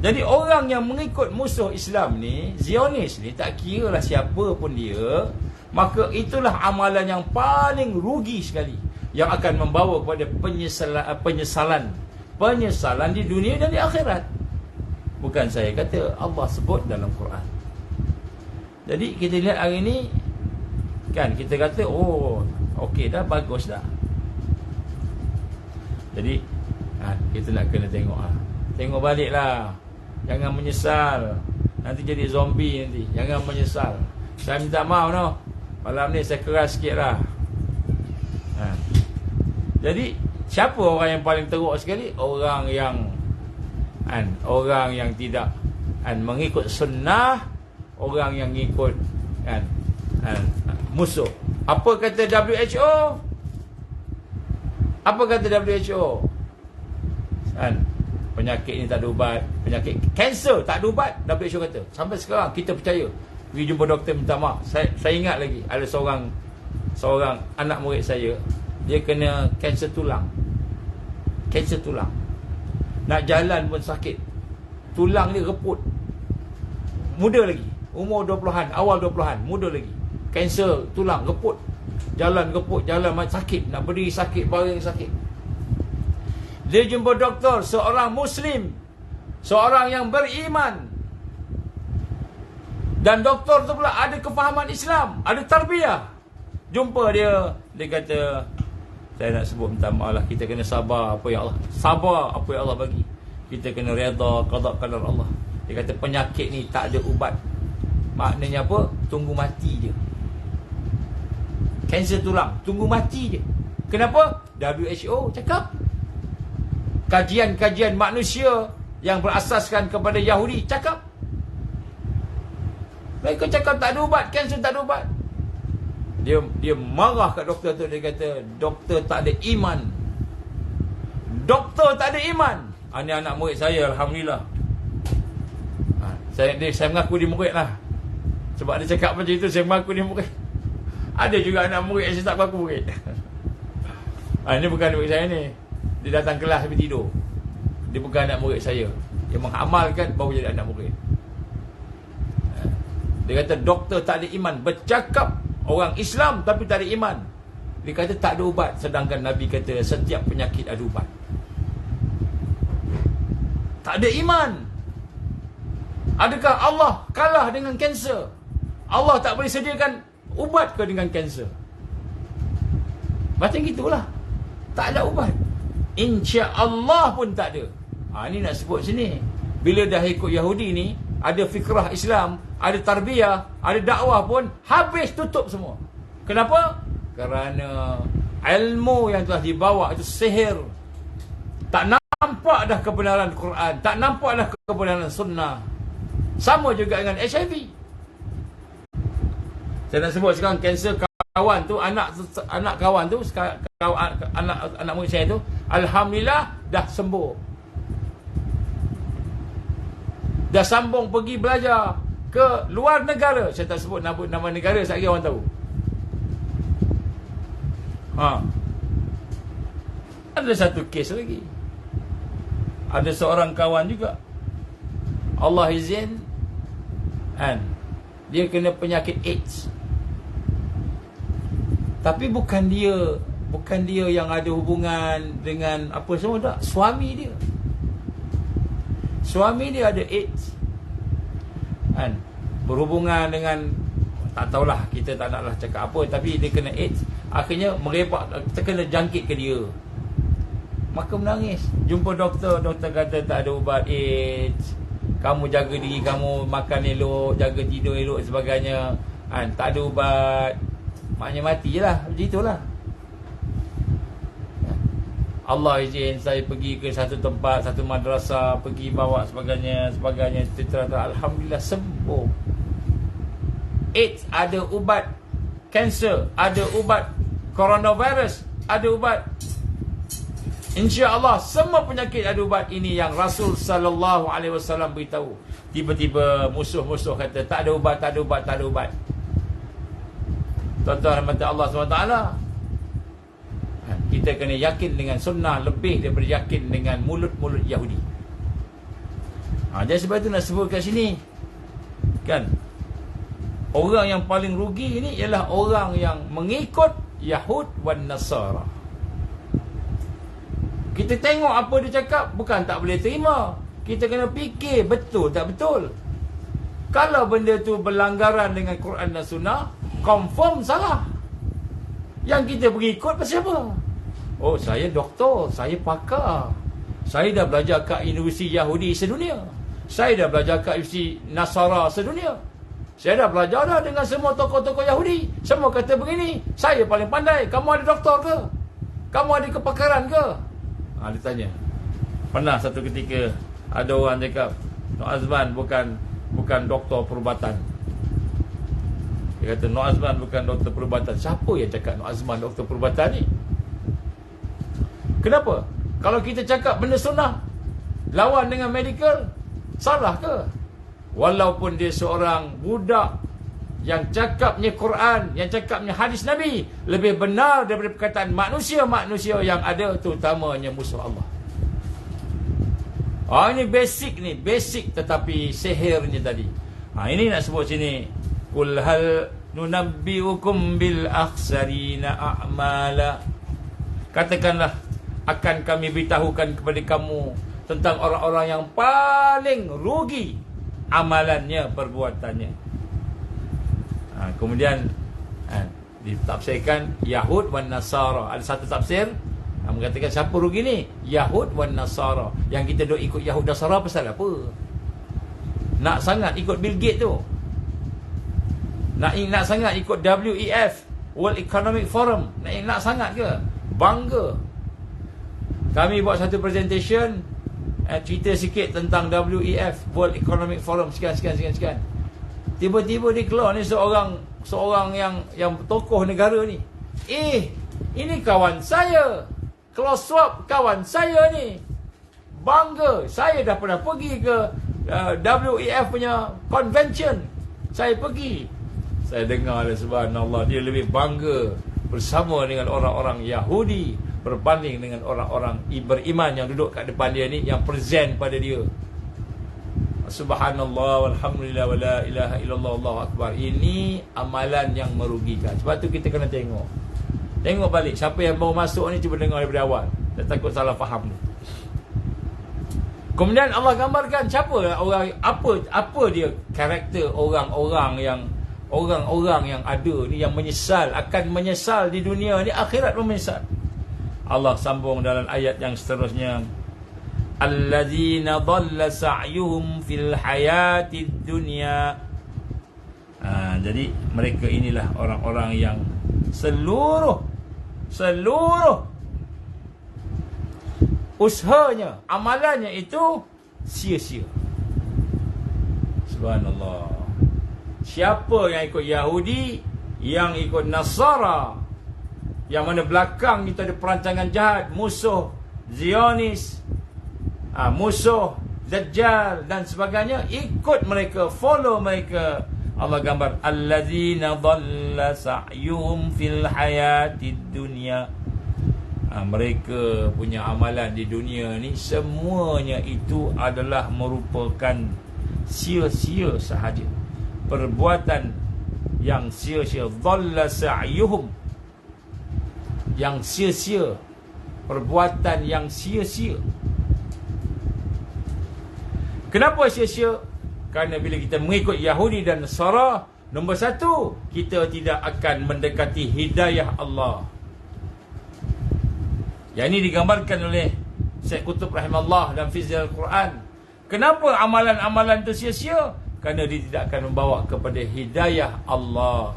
Jadi orang yang mengikut musuh Islam ni, Zionis ni, tak kira lah siapa pun dia, maka itulah amalan yang paling rugi sekali, yang akan membawa kepada penyesalan di dunia dan di akhirat. Bukan saya kata, Allah sebut dalam Quran. Jadi kita lihat hari ni, kan kita kata, oh okey dah, bagus dah. Jadi kita nak kena tengok tengok balik lah. Jangan menyesal. Nanti jadi zombie nanti. Jangan menyesal. Saya minta maaf no. Malam ni saya keras sikit lah. Jadi siapa orang yang paling teruk sekali? Orang yang tidak mengikut sunnah, orang yang ikut musuh. Apa kata WHO? Apa kata WHO? Penyakit ni tak ada ubat. Penyakit kanser tak ada ubat, WHO kata. Sampai sekarang kita percaya. Pergi jumpa doktor minta maaf. Saya ingat lagi ada seorang anak murid saya, dia kena kanser tulang. Kanser tulang. Nak jalan pun sakit. Tulang dia reput. Muda lagi. Umur 20-an, awal 20-an, muda lagi. Kanser tulang reput. Jalan reput, jalan sakit, nak berdiri sakit, baring sakit. Dia jumpa doktor, seorang Muslim, seorang yang beriman. Dan doktor tu pula ada kefahaman Islam, ada tarbiyah. Jumpa dia, dia kata, saya nak sebut minta maaf lah, kita kena sabar apa yang Allah, sabar apa yang Allah bagi. Kita kena redha qada qadar Allah. Dia kata penyakit ni tak ada ubat. Maknanya apa? Tunggu mati je. Kanser tulang, tunggu mati je. Kenapa? WHO cakap. Kajian-kajian manusia yang berasaskan kepada Yahudi cakap. Mereka cakap tak ada ubat, kanser tak ada ubat. Dia marah kat doktor tu. Dia kata, doktor tak ada iman. Doktor tak ada iman. Ini anak murid saya, Alhamdulillah. Saya mengaku dia murid lah. Sebab dia cakap macam itu, saya mengaku dia murid. Ada juga anak murid yang saya tak mengaku murid. Ini bukan murid saya ni. Dia datang kelas sampai tidur. Dia bukan anak murid saya. Dia mengamalkan baru jadi anak murid. Dia kata doktor tak ada iman. Bercakap orang Islam tapi tak ada iman. Dia kata tak ada ubat. Sedangkan Nabi kata setiap penyakit ada ubat. Tak ada iman. Adakah Allah kalah dengan kanser? Allah tak boleh sediakan ubat ke dengan kanser? Macam gitulah. Tak ada ubat. InsyaAllah pun tak ada. Ini nak sebut sini. Bila dah ikut Yahudi ni, ada fikrah Islam, ada tarbiyah, ada dakwah pun, habis tutup semua. Kenapa? Kerana ilmu yang telah dibawa itu sihir. Tak nampak dah kebenaran Quran, tak nampak dah kebenaran sunnah. Sama juga dengan HIV. Saya nak sebut sekarang kanser kawan tu, anak kawan tu, anak murid saya tu, alhamdulillah dah sembuh. Dah sambung pergi belajar ke luar negara. Saya tak sebut nama negara, saya kira orang tahu. Ada satu kes lagi. Ada seorang kawan juga, Allah izin, dia kena penyakit AIDS. Tapi bukan dia yang ada hubungan dengan apa semua, tak. Suami dia ada AIDS. Berhubungan dengan, tak tahulah, kita tak naklah cakap apa, tapi dia kena AIDS. Akhirnya merebak, terkena jangkit ke dia. maka menangis. Jumpa doktor, doktor kata tak ada ubat AIDS. Kamu jaga diri kamu, makan elok, jaga tidur elok sebagainya. Tak ada ubat. Maknanya mati je lah. Macam itulah. Allah izin saya pergi ke satu tempat, satu madrasah, pergi bawa sebagainya, Alhamdulillah sembuh. AIDS ada ubat, kanser ada ubat, coronavirus ada ubat. InsyaAllah semua penyakit ada ubat. Ini yang Rasul sallallahu alaihi wasallam beritahu. Tiba-tiba musuh-musuh kata tak ada ubat, tak ada ubat, tak ada ubat. Tuan-tuan rahmat Allah SWT, kita kena yakin dengan sunnah lebih daripada yakin dengan mulut-mulut Yahudi. Jadi sebab itu nak sebut kat sini, kan, orang yang paling rugi ini ialah orang yang mengikut Yahud wan Nasara. Kita tengok apa dia cakap, bukan tak boleh terima. Kita kena fikir betul tak betul. Kalau benda tu berlanggaran dengan Quran dan Sunnah, confirm salah. Yang kita pergi ikut pasal apa? Oh, saya doktor, saya pakar. Saya dah belajar kat universiti Yahudi sedunia. Saya dah belajar kat universiti Nasara sedunia. Saya dah belajar dah dengan semua tokoh-tokoh Yahudi. Semua kata begini. Saya paling pandai. Kamu ada doktor ke? Kamu ada kepakaran ke? Dia tanya. Pernah satu ketika ada orang cakap, Nur Azman bukan doktor perubatan. Dia kata, Nur Azman bukan doktor perubatan. Siapa yang cakap Nur Azman doktor perubatan ni? Kenapa? Kalau kita cakap benda sunnah lawan dengan medical, salah ke? Walaupun dia seorang budak yang cakapnya Quran, yang cakapnya hadis Nabi lebih benar daripada perkataan manusia-manusia yang ada, terutamanya musuh Allah. Ini basic tetapi sihirnya tadi. Ini nak sebut sini. Qul hal nunabbiukum bil akhsarina a'mala. Katakanlah, akan kami beritahukan kepada kamu tentang orang-orang yang paling rugi amalannya, perbuatannya. Kemudian ditafsirkan Yahud wan Nasara. Ada satu tafsir mengatakan siapa rugi ni? Yahud wan Nasara. Yang kita duk ikut Yahud Nasara pasal apa? Nak sangat ikut Bill Gates tu? Nak sangat ikut WEF, World Economic Forum? Nak sangat ke? Bangga. Kami buat satu presentation, cerita sikit tentang WEF, World Economic Forum, sekian. Tiba-tiba dia keluar ni seorang yang tokoh negara ni. Ini kawan saya. Klaus Schwab kawan saya ni. Bangga. Saya dah pernah pergi ke WEF punya convention. Saya pergi. Saya dengar, subhanallah, dia lebih bangga bersama dengan orang-orang Yahudi berbanding dengan orang-orang beriman yang duduk kat depan dia ni, yang present pada dia. Subhanallah, walhamdulillah, wala ilaha illallah, Allahu akbar. Ini amalan yang merugikan. Sebab tu kita kena tengok balik. Siapa yang baru masuk ni, cuba dengar daripada awal. Saya takut salah faham ni. Kemudian Allah gambarkan siapa orang, apa dia karakter orang-orang yang ada ni, yang menyesal, akan menyesal di dunia ni, akhirat pun menyesal. Allah sambung dalam ayat yang seterusnya, allazina dhalla sa'yuhum fil hayatid dunya. Jadi mereka inilah orang-orang yang seluruh usahanya, amalannya itu sia-sia. Subhanallah. Siapa yang ikut Yahudi, yang ikut Nasara, yang mana belakang itu ada perancangan jahat, musuh Zionis, musuh Dajjal dan sebagainya, ikut mereka, follow mereka. Allah gambar allazina dhalla sa'yuhum fil hayatid dunya. Mereka punya amalan di dunia ni semuanya itu adalah merupakan sia-sia sahaja. Perbuatan yang sia-sia. Dhalla sa'yuhum, yang sia-sia, perbuatan yang sia-sia. Kenapa sia-sia? Kerana bila kita mengikut Yahudi dan Nasara, nombor satu, kita tidak akan mendekati hidayah Allah. Yang ini digambarkan oleh Syekh Qutb rahimahullah dalam Fizil Al-Quran. Kenapa amalan-amalan itu sia-sia? Kerana dia tidak akan membawa kepada hidayah Allah.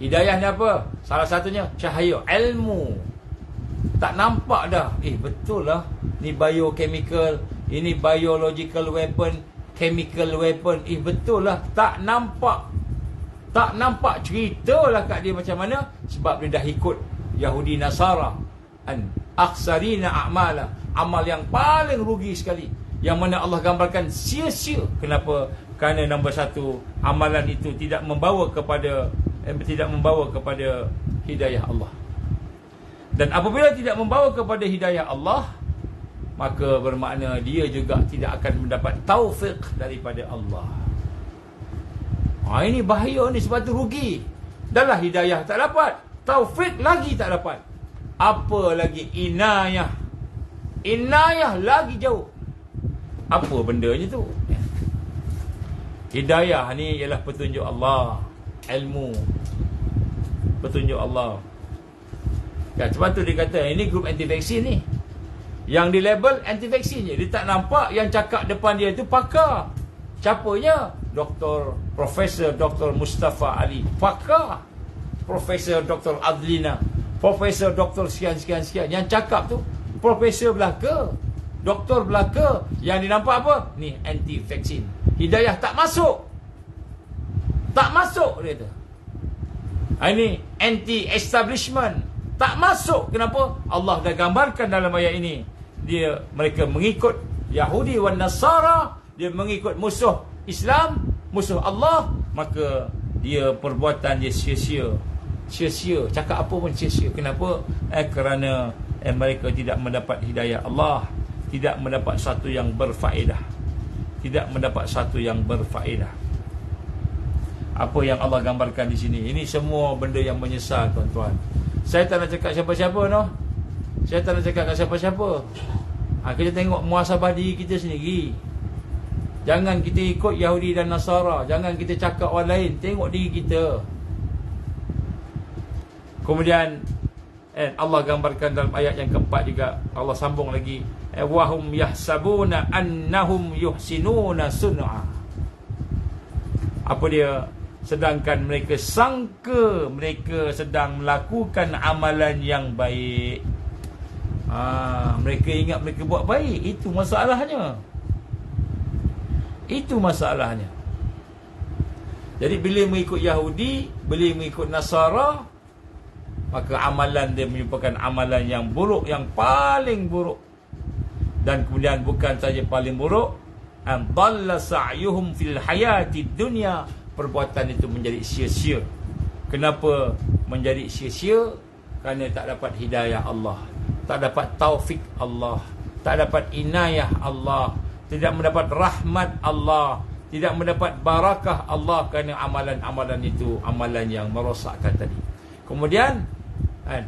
Hidayah ni apa? Salah satunya cahaya ilmu. Tak nampak dah. Betul lah. Ni biochemical, ini biological weapon, chemical weapon. Betul lah. Tak nampak. Tak nampak. Ceritalah kat dia macam mana. Sebab dia dah ikut Yahudi Nasara. Akhsarina a'mala. Amal yang paling rugi sekali. Yang mana Allah gambarkan sia-sia. Kenapa? Kerana nombor satu, amalan itu tidak membawa kepada hidayah Allah. Dan apabila tidak membawa kepada hidayah Allah, maka bermakna dia juga tidak akan mendapat taufik daripada Allah. Ini bahaya ni, sebab tu rugi. Dah lah hidayah tak dapat, taufik lagi tak dapat. Apa lagi inayah? Inayah lagi jauh. Apa bendanya tu? Hidayah ni ialah petunjuk Allah, ilmu, petunjuk Allah. Kan, sebab tu dia kata ini grup anti-vaksin ni. Yang di label anti-vaksin je. Dia tak nampak yang cakap depan dia tu pakar. Siapanya? Profesor Dr. Mustafa Ali. Pakar. Profesor Dr. Adlina. Profesor Dr. sekian. Yang cakap tu Profesor belaka, Doktor belaka. Yang dinampak apa? Ni anti-vaksin. Hidayah tak masuk. Tak masuk dia kata. Ini anti-establishment. Tak masuk. Kenapa? Allah dah gambarkan dalam ayat ini. Mereka mengikut Yahudi wan Nasara. Dia mengikut musuh Islam, musuh Allah. Maka perbuatan dia sia-sia. Sia-sia. Cakap apa pun sia-sia. Kenapa? Kerana mereka tidak mendapat hidayah Allah. Tidak mendapat satu yang berfaedah. Tidak mendapat satu yang berfaedah. Apa yang Allah gambarkan di sini, ini semua benda yang menyesal, tuan-tuan. Saya tak nak cakap siapa-siapa, no. Saya tak nak cakap kat siapa-siapa. Kita tengok muhasabah diri kita sendiri. Jangan kita ikut Yahudi dan Nasara. Jangan kita cakap orang lain. Tengok diri kita. Kemudian Allah gambarkan dalam ayat yang keempat juga. Allah sambung lagi. Wahum yahsabuna annahum yuhsinuna sun'a. Apa dia? Sedangkan mereka sangka mereka sedang melakukan amalan yang baik. Mereka ingat mereka buat baik. Itu masalahnya. Itu masalahnya. Jadi bila mengikut Yahudi, bila mengikut Nasara, maka amalan dia merupakan amalan yang buruk, yang paling buruk. Dan kemudian bukan saja paling buruk, an dhalla sa'yuhum fil hayati dunya. Perbuatan itu menjadi sia-sia. Kenapa menjadi sia-sia? Kerana tak dapat hidayah Allah, tak dapat taufik Allah, tak dapat inayah Allah, tidak mendapat rahmat Allah, tidak mendapat barakah Allah. Kerana amalan-amalan itu amalan yang merosakkan tadi. Kemudian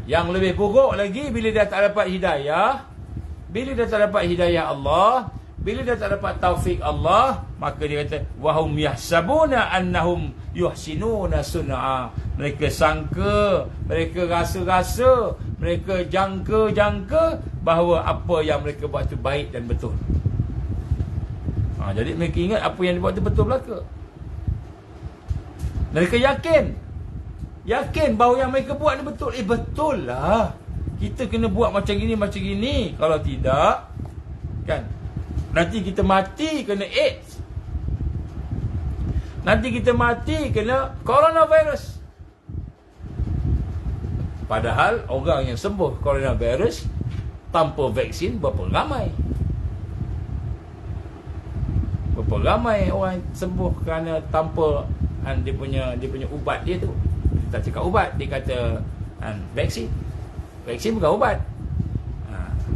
yang lebih buruk lagi, bila dia tak dapat hidayah, bila dia tak dapat hidayah Allah, bila dia tak dapat taufik Allah, maka dia kata wahum yahsabuna annahum yuhsinuna sun'a. Mereka sangka, mereka rasa-rasa, mereka jangka-jangka bahawa apa yang mereka buat itu baik dan betul. Jadi mereka ingat apa yang dibuat itu betul belaka. Mereka yakin bahawa yang mereka buat ni betul. Betul lah. Kita kena buat macam gini. Kalau tidak, kan, nanti kita mati kena AIDS. Nanti kita mati kena coronavirus. Padahal orang yang sembuh coronavirus tanpa vaksin berapa ramai? Berapa ramai orang sembuh kerana tanpa dia punya ubat dia tu. Kita cakap ubat, dia kata vaksin. Vaksin bukan ubat.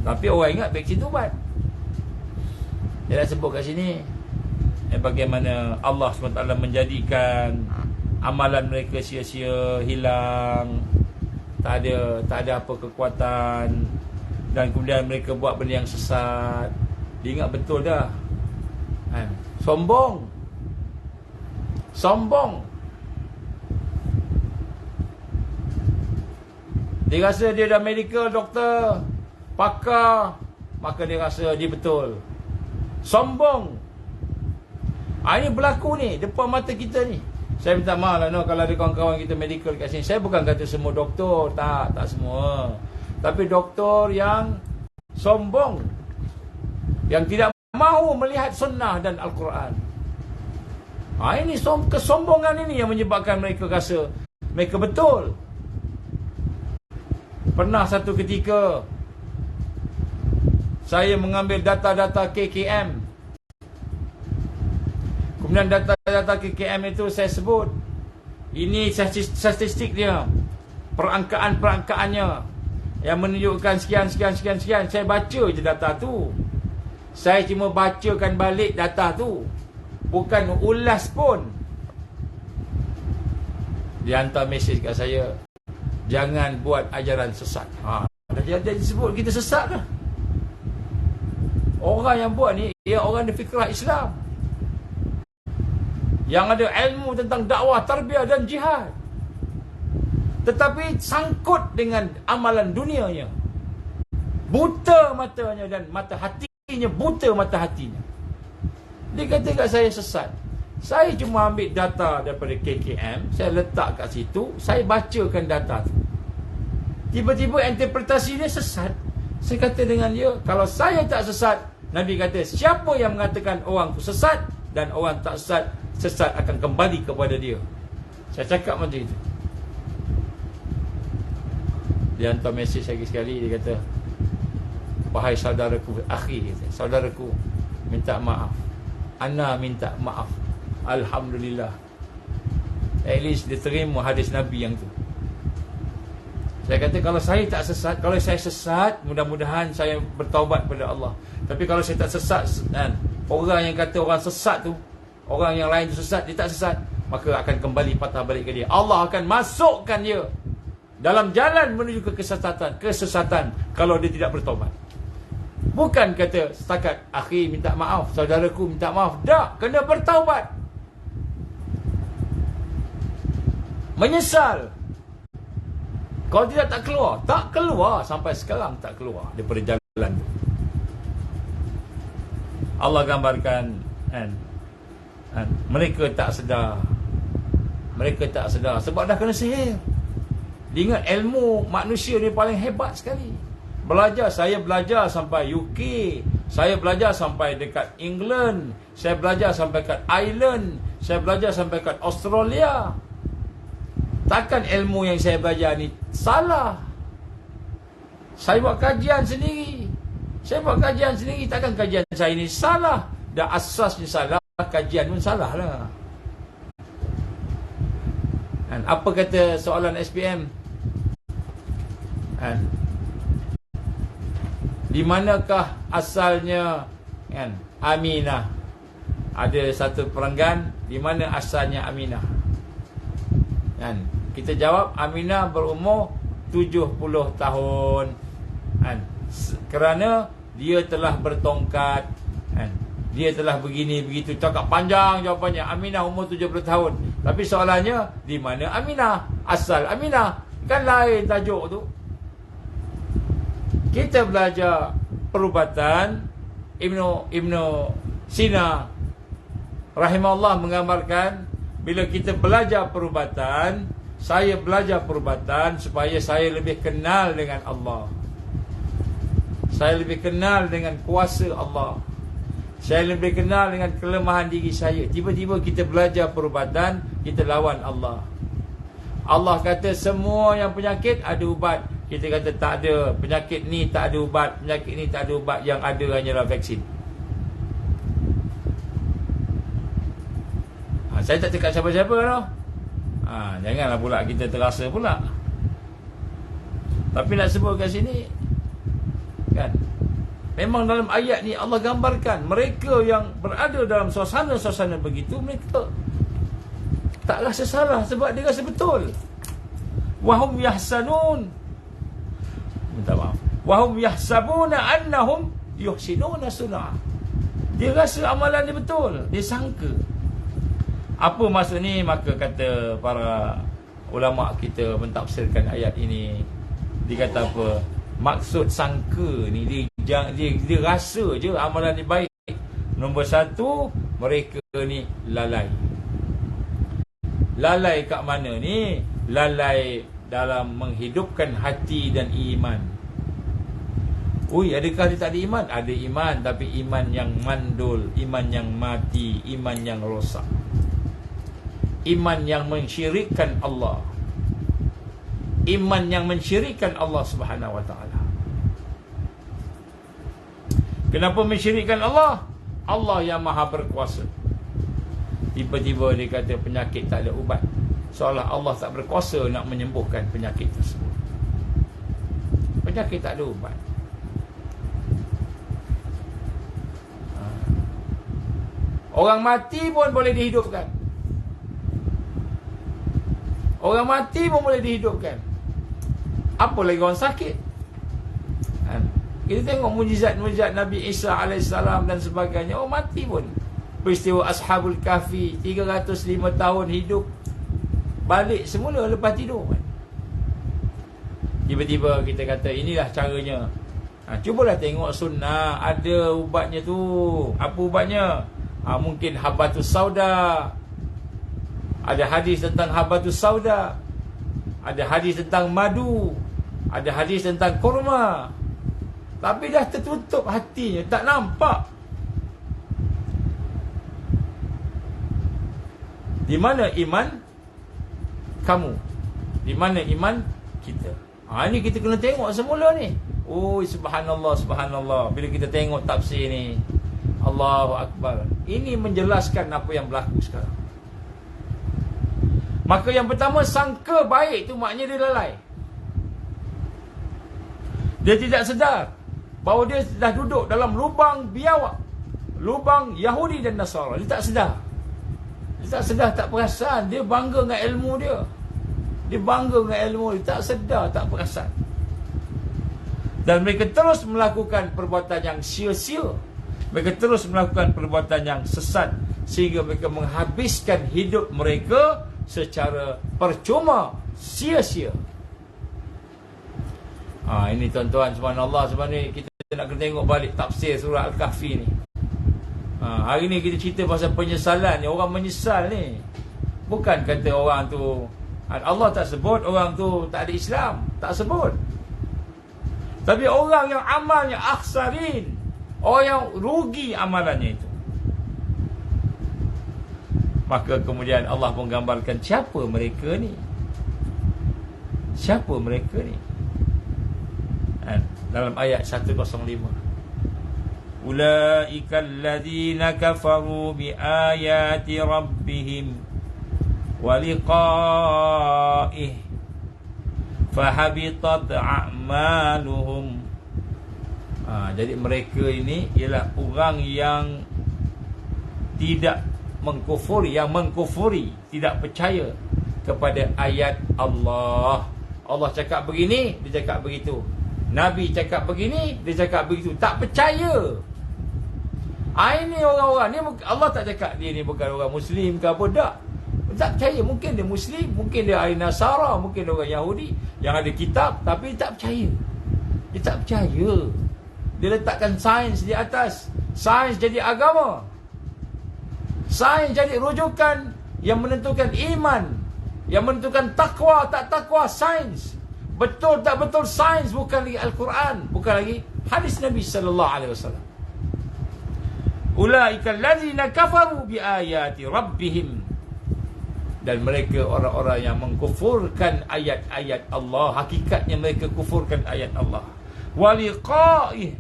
Tapi orang ingat vaksin tu ubat. Dia dah sebut kat sini bagaimana Allah SWT menjadikan amalan mereka sia-sia, hilang, tak ada apa kekuatan, dan kemudian mereka buat benda yang sesat. Dia ingat betul dah. Sombong. Dia rasa dia dah medical doktor, pakar, maka dia rasa dia betul. Sombong. Ini berlaku ni depan mata kita ni. Saya minta maaf lah kalau ada kawan-kawan kita medical kat sini. Saya bukan kata semua doktor, tak semua. Tapi doktor yang sombong, yang tidak mahu melihat sunnah dan Al-Quran. Ini kesombongan ini yang menyebabkan mereka rasa mereka betul. Pernah satu ketika saya mengambil data-data KKM. Kemudian data-data KKM itu saya sebut, ini statistik dia, perangkaan-perangkaannya yang menunjukkan sekian. Saya baca je data tu. Saya cuma bacakan balik data tu, bukan ulas pun. Dia hantar mesej kat saya, jangan buat ajaran sesat. Dah disebut kita sesat dah. Orang yang buat ni, ia orang di fikrah Islam, yang ada ilmu tentang dakwah, tarbiyah dan jihad, tetapi sangkut dengan amalan dunianya. Buta matanya dan mata hatinya, buta mata hatinya. Dia kata kat saya sesat. Saya cuma ambil data daripada KKM, saya letak kat situ, saya bacakan data tu. Tiba-tiba interpretasi dia sesat. Saya kata dengan dia, kalau saya tak sesat, Nabi kata, siapa yang mengatakan orang tu sesat dan orang tak sesat, sesat akan kembali kepada dia. Saya cakap macam itu. Dia hantar mesej lagi sekali. Dia kata, wahai saudaraku, akhi, saudaraku, minta maaf. Ana minta maaf. Alhamdulillah. At least dia terima hadis Nabi yang tu. Saya kata, kalau saya tak sesat, kalau saya sesat, mudah-mudahan saya bertaubat kepada Allah. Tapi kalau saya tak sesat, orang yang kata orang sesat tu, orang yang lain tu sesat, dia tak sesat, maka akan kembali patah balik ke dia. Allah akan masukkan dia dalam jalan menuju ke kesesatan kalau dia tidak bertaubat. Bukan kata setakat akhi minta maaf, saudaraku minta maaf. Tak, kena bertaubat. Menyesal. Kalau tidak tak keluar sampai sekarang, tak keluar daripada jalan tu. Allah gambarkan mereka tak sedar. Mereka tak sedar sebab dah kena sihir. Dia ingat ilmu manusia ni paling hebat sekali. Saya belajar sampai UK, saya belajar sampai dekat England, saya belajar sampai kat Ireland, saya belajar sampai kat Australia. Takkan ilmu yang saya belajar ni salah? Saya buat kajian sendiri. Takkan kajian saya ni salah? Dah asasnya salah, kajian pun salah lah. Apa kata soalan SPM? Di manakah asalnya Aminah? Ada satu perenggan, di mana asalnya Aminah? Kita jawab, Aminah berumur 70 tahun. Kerana dia telah bertongkat, dia telah begini begitu. Cakap panjang jawapannya. Aminah umur 70 tahun. Tapi soalannya, di mana Aminah? Asal Aminah. Kan lain tajuk tu. Kita belajar perubatan, Ibnu Sina rahimahullah menggambarkan, bila kita belajar perubatan, saya belajar perubatan supaya saya lebih kenal dengan Allah. Saya lebih kenal dengan kuasa Allah. Saya lebih kenal dengan kelemahan diri saya. Tiba-tiba kita belajar perubatan, kita lawan Allah. Allah kata semua yang penyakit ada ubat. Kita kata tak ada, penyakit ni tak ada ubat, penyakit ni tak ada ubat, yang ada hanyalah vaksin. Saya tak cakap siapa-siapa tau. Janganlah pula kita terasa pula. Tapi nak sebut kat sini kan, memang dalam ayat ni Allah gambarkan mereka yang berada dalam suasana-suasana begitu, mereka tak rasa salah sebab dia rasa betul. Wahum yahsanun, minta maaf, wahum yahsabuna annahum yuhsinuna sun'a. Dia rasa amalan dia betul, dia sangka. Apa maksud ni? Maka kata para ulama kita mentafsirkan ayat ini, dia kata apa? Maksud sangka ni, dia dia rasa je amalan ni baik. Nombor satu, mereka ni lalai. Lalai kat mana ni? Lalai dalam menghidupkan hati dan iman. Ui, adakah dia tak ada iman? Ada iman, tapi iman yang mandul, iman yang mati, iman yang rosak, iman yang mensyirikkan Allah, iman yang mensyirikkan Allah Subhanahu wa ta'ala. Kenapa mensyirikkan Allah? Allah yang maha berkuasa. Tiba-tiba dia kata penyakit tak ada ubat, seolah Allah tak berkuasa nak menyembuhkan penyakit tersebut. Penyakit tak ada ubat. Orang mati pun boleh dihidupkan. Orang mati pun boleh dihidupkan. Apa lagi orang sakit? Kita tengok mujizat-mujizat Nabi Isa AS dan sebagainya. Orang mati pun. Peristiwa Ashabul Kahfi, 305 tahun hidup, balik semula lepas tidur kan. Tiba-tiba kita kata inilah caranya. Cubalah tengok sunnah, ada ubatnya tu. Apa ubatnya? Mungkin habatus sauda. Ada hadis tentang habatus sauda, ada hadis tentang madu, ada hadis tentang kurma. Tapi dah tertutup hatinya, tak nampak. Di mana iman kamu? Di mana iman kita? Ini kita kena tengok semula ni. Oh, subhanallah, subhanallah. Bila kita tengok tafsir ni, Allahu Akbar. Ini menjelaskan apa yang berlaku sekarang. Maka yang pertama, sangka baik tu maknanya dia lalai. Dia tidak sedar bahawa dia dah duduk dalam lubang biawak, lubang Yahudi dan Nasara. Dia tak sedar. Dia tak sedar, tak perasan. Dia bangga dengan ilmu dia. Dia bangga dengan ilmu dia. Tak sedar, tak perasan. Dan mereka terus melakukan perbuatan yang sia-sia. Mereka terus melakukan perbuatan yang sesat, sehingga mereka menghabiskan hidup mereka secara percuma, sia-sia. Ini tuan-tuan, subhanallah, sebenarnya kita nak kena tengok balik tafsir surah Al-Kahfi ni. Hari ni kita cerita pasal penyesalan ni. Orang menyesal ni. Bukan kata orang tu, Allah tak sebut orang tu tak ada Islam, tak sebut. Tapi orang yang amalnya akhsarin, orang yang rugi amalannya itu. Maka kemudian Allah menggambarkan siapa mereka ni. Siapa mereka ni? Dalam ayat 105. Ulaika alladzina kafaru biayati rabbihim wa liqa'ih fahabitat a'maluhum. Jadi mereka ini ialah orang yang tidak mengkufuri, yang mengkufuri, tidak percaya kepada ayat Allah. Allah cakap begini, dia cakap begitu. Nabi cakap begini, dia cakap begitu. Tak percaya. Ini orang-orang ni, Allah tak cakap dia ni bukan orang Muslim ke apa, tak percaya. Mungkin dia Muslim, mungkin dia ahli Nasara, mungkin dia orang Yahudi yang ada kitab, tapi dia tak percaya. Dia tak percaya. Dia letakkan sains di atas. Sains jadi agama. Sains jadi rujukan yang menentukan iman, yang menentukan takwa tak takwa, sains. Betul tak betul, sains, bukan lagi Al-Quran, bukan lagi hadis Nabi sallallahu alaihi wasallam. Ulaika allazina kafaru biayati rabbihim. Dan mereka orang-orang yang mengkufurkan ayat-ayat Allah. Hakikatnya mereka kufurkan ayat Allah. Wa liqa'ih,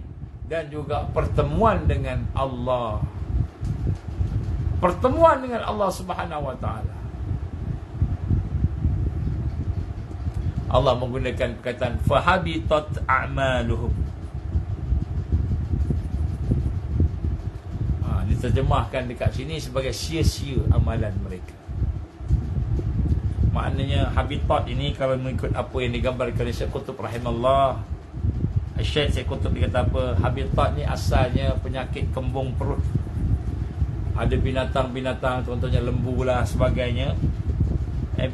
dan juga pertemuan dengan Allah. Pertemuan dengan Allah Subhanahu wa ta'ala. Allah menggunakan perkataan fahabitat a'maluhum. Diterjemahkan dekat sini sebagai sia-sia amalan mereka. Maknanya habitat ini, kalau mengikut apa yang digambarkan oleh Syekh Qutb rahimallah, Syekh Qutb dia kata apa? Habitat ni asalnya penyakit kembung perut. Ada binatang-binatang, contohnya lembu lah sebagainya,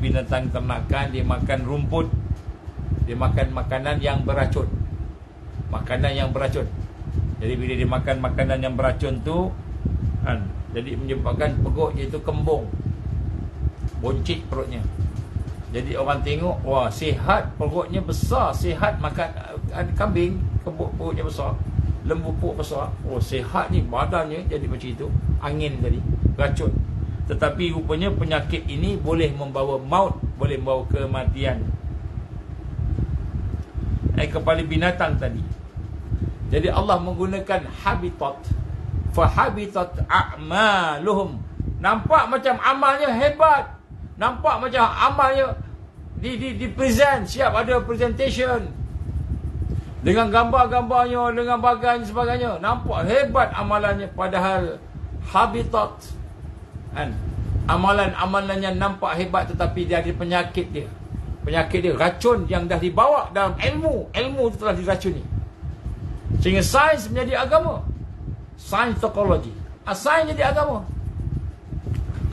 binatang ternakan, dia makan rumput, dia makan makanan yang beracun. Makanan yang beracun. Jadi bila dia makan makanan yang beracun tu kan, jadi menyebabkan perutnya itu kembung, boncit perutnya. Jadi orang tengok, wah sihat, perutnya besar, sihat. Makan kambing, perutnya besar, lembu perut besar, oh sihat ni badannya. Jadi macam itu, angin tadi, racun. Tetapi rupanya penyakit ini boleh membawa maut, boleh membawa kematian kepada binatang tadi. Jadi Allah menggunakan habitat, fahabitat a'maluhum. Nampak macam amalnya hebat, nampak macam amalnya di present, siap ada presentation dengan gambar-gambarnya, dengan bagan sebagainya, nampak hebat amalannya. Padahal habitat kan, amalan-amalannya nampak hebat, tetapi dia ada penyakit dia. Penyakit dia racun yang dah dibawa dalam ilmu. Ilmu itu telah diracuni, sehingga sains menjadi agama. Sains teknologi, sains jadi agama.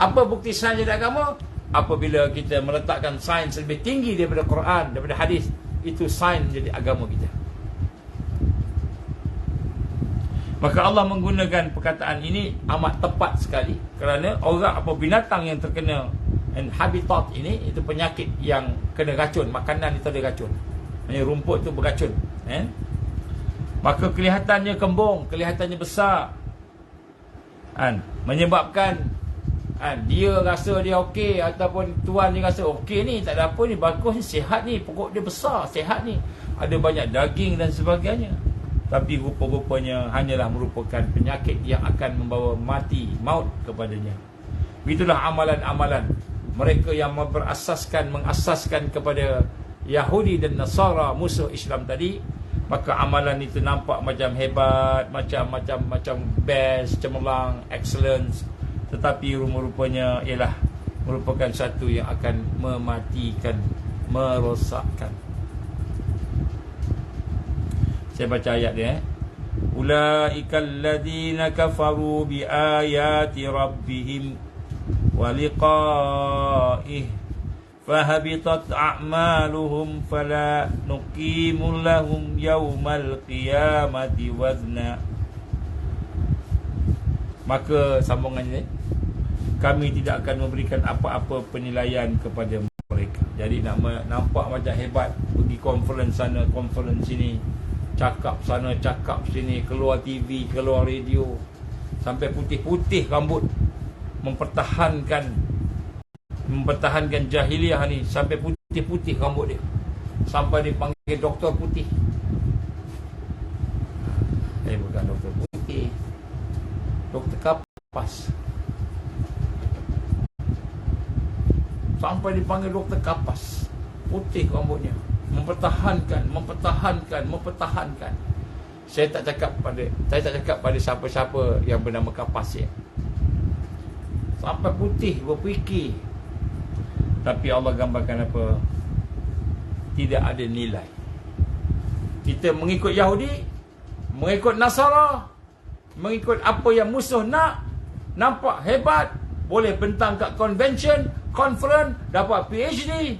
Apa bukti sains jadi agama? Apabila kita meletakkan sains lebih tinggi daripada Quran, daripada hadis, itu sains menjadi agama kita. Maka Allah menggunakan perkataan ini amat tepat sekali, kerana orang apa binatang yang terkena habitat ini, itu penyakit yang kena racun. Makanan itu ada racun, rumput itu beracun, maka kelihatannya kembung, kelihatannya besar, menyebabkan dia rasa dia okey, ataupun tuan dia rasa okey ni, tak ada apa ni, bagus ni, sihat ni, perut dia besar, sihat ni, ada banyak daging dan sebagainya. Tapi rupa-rupanya hanyalah merupakan penyakit yang akan membawa mati, maut kepadanya. Begitulah amalan-amalan mereka yang mengasaskan kepada Yahudi dan Nasara, musuh Islam tadi. Maka amalan itu nampak macam hebat, macam best, cemerlang, excellence, tetapi rupa-rupanya ialah merupakan satu yang akan mematikan, merosakkan. Saya baca ayat dia. Ulaikal ladzina kafaru bi ayati rabbihim wa liqa'ih fahabitat a'maluhum fala nuqimu lahum yaumal qiyamati wazna. Maka sambungannya, kami tidak akan memberikan apa-apa penilaian kepada mereka. Jadi nampak macam hebat, pergi conference sana, conference sini, cakap sana, cakap sini, keluar TV, keluar radio, sampai putih-putih rambut, mempertahankan jahiliah ni, sampai putih-putih rambut dia, sampai dipanggil doktor putih. Bukan doktor putih, doktor kapas. Sampai dipanggil doktor kapas, putih rambutnya, mempertahankan. Saya tak cakap pada siapa-siapa yang bernama kapas ya. Sampai putih, berfikir. Tapi Allah gambarkan apa? Tidak ada nilai. Kita mengikut Yahudi, mengikut Nasara, mengikut apa yang musuh nak, nampak hebat, boleh bentang kat convention, conference, dapat PhD,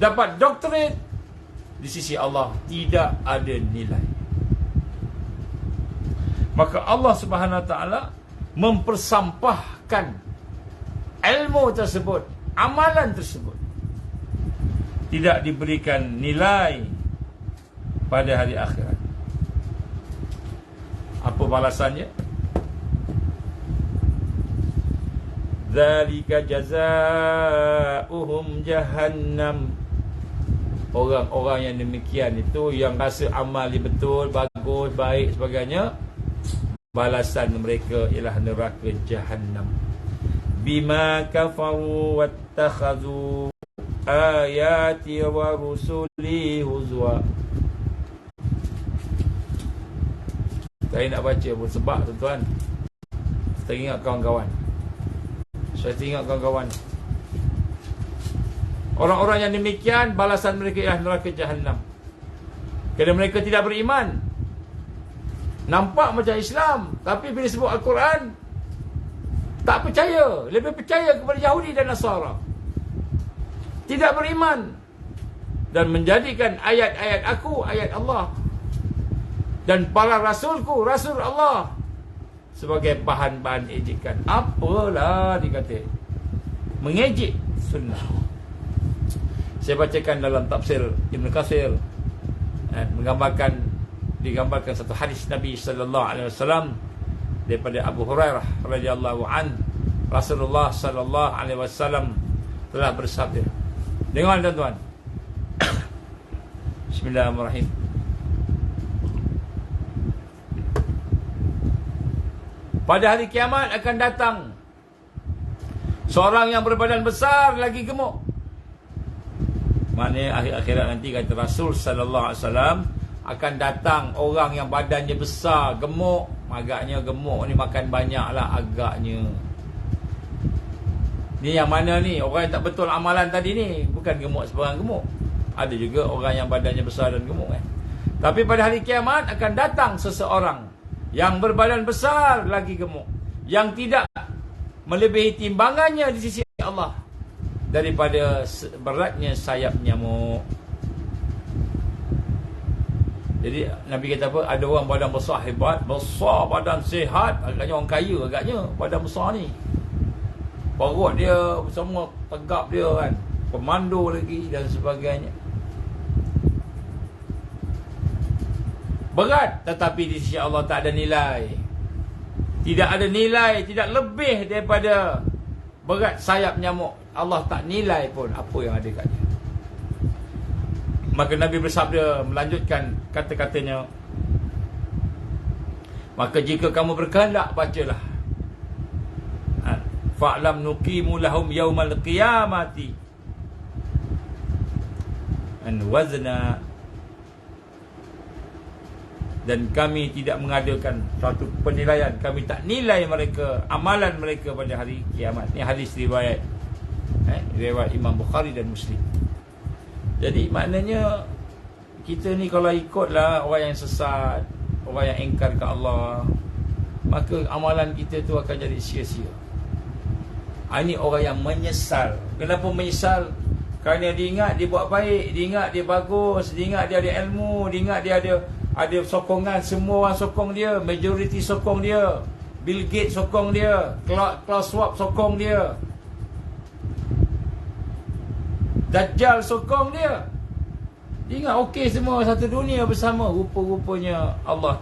dapat doctorate. Di sisi Allah tidak ada nilai. Maka Allah Subhanahu Wa Taala mempersampahkan ilmu tersebut, amalan tersebut, tidak diberikan nilai pada hari akhirat. Apa balasannya? Zalika jazaa'uhum jahannam. Orang-orang yang demikian itu, yang rasa amal dia betul, bagus, baik sebagainya, balasan mereka ialah neraka jahannam. Bima kafaru wattakhadhu ayati wa rusuli huzwa. Saya nak baca pun sebab tuan-tuan, saya ingat kawan-kawan. Orang-orang yang demikian, balasan mereka ialah neraka jahannam. Kerana mereka tidak beriman. Nampak macam Islam, tapi bila sebut Al-Quran, tak percaya. Lebih percaya kepada Yahudi dan Nasara. Tidak beriman. Dan menjadikan ayat-ayat aku, ayat Allah, dan para rasulku, rasul Allah, sebagai bahan-bahan ejekan. Apalah dikata mengejek sunnah. Saya bacakan dalam tafsir Ibn Katsir, digambarkan satu hadis Nabi sallallahu alaihi wasallam daripada Abu Hurairah radhiyallahu an, Rasulullah sallallahu alaihi wasallam telah bersabda. Dengar tuan-tuan. Bismillahirrahmanirrahim. Pada hari kiamat akan datang seorang yang berbadan besar lagi gemuk. Maknanya akhir akhirat nanti, kata Rasul sallallahu alaihi wasallam, akan datang orang yang badannya besar, gemuk. Agaknya gemuk ni makan banyak lah agaknya. Ni yang mana ni? Orang yang tak betul amalan tadi ni. Bukan gemuk sebarang gemuk. Ada juga orang yang badannya besar dan gemuk kan. Tapi pada hari kiamat akan datang seseorang yang berbadan besar lagi gemuk, yang tidak melebihi timbangannya di sisi Allah daripada beratnya sayap nyamuk. Jadi Nabi kata apa? Ada orang badan besar hebat, besar badan sihat, agaknya orang kaya agaknya badan besar ni. Perut dia semua tegap dia kan, pemandu lagi dan sebagainya. Berat, tetapi di sisi Allah tak ada nilai. Tidak ada nilai, tidak lebih daripada berat sayap nyamuk. Allah tak nilai pun apa yang ada kat dia. Maka Nabi bersabda, melanjutkan kata-katanya, maka jika kamu berkehendak, bacalah, fa'lam nuqimu lahum yaumal qiyamati an wazna, dan kami tidak mengadakan suatu penilaian, kami tak nilai mereka, amalan mereka pada hari kiamat. Ini hadis riwayat Imam Bukhari dan Muslim. Jadi maknanya kita ni kalau ikutlah orang yang sesat, orang yang ingkar ke Allah, maka amalan kita tu akan jadi sia-sia. Ini orang yang menyesal. Kenapa menyesal? Kerana dia ingat dia buat baik, dia ingat dia bagus, dia ingat dia ada ilmu, dia ingat dia ada sokongan, semua orang sokong dia, majoriti sokong dia, Bill Gates sokong dia, Klaus Schwab sokong dia, Dajjal sokong dia. Dia ingat okey semua satu dunia bersama. Rupa-rupanya Allah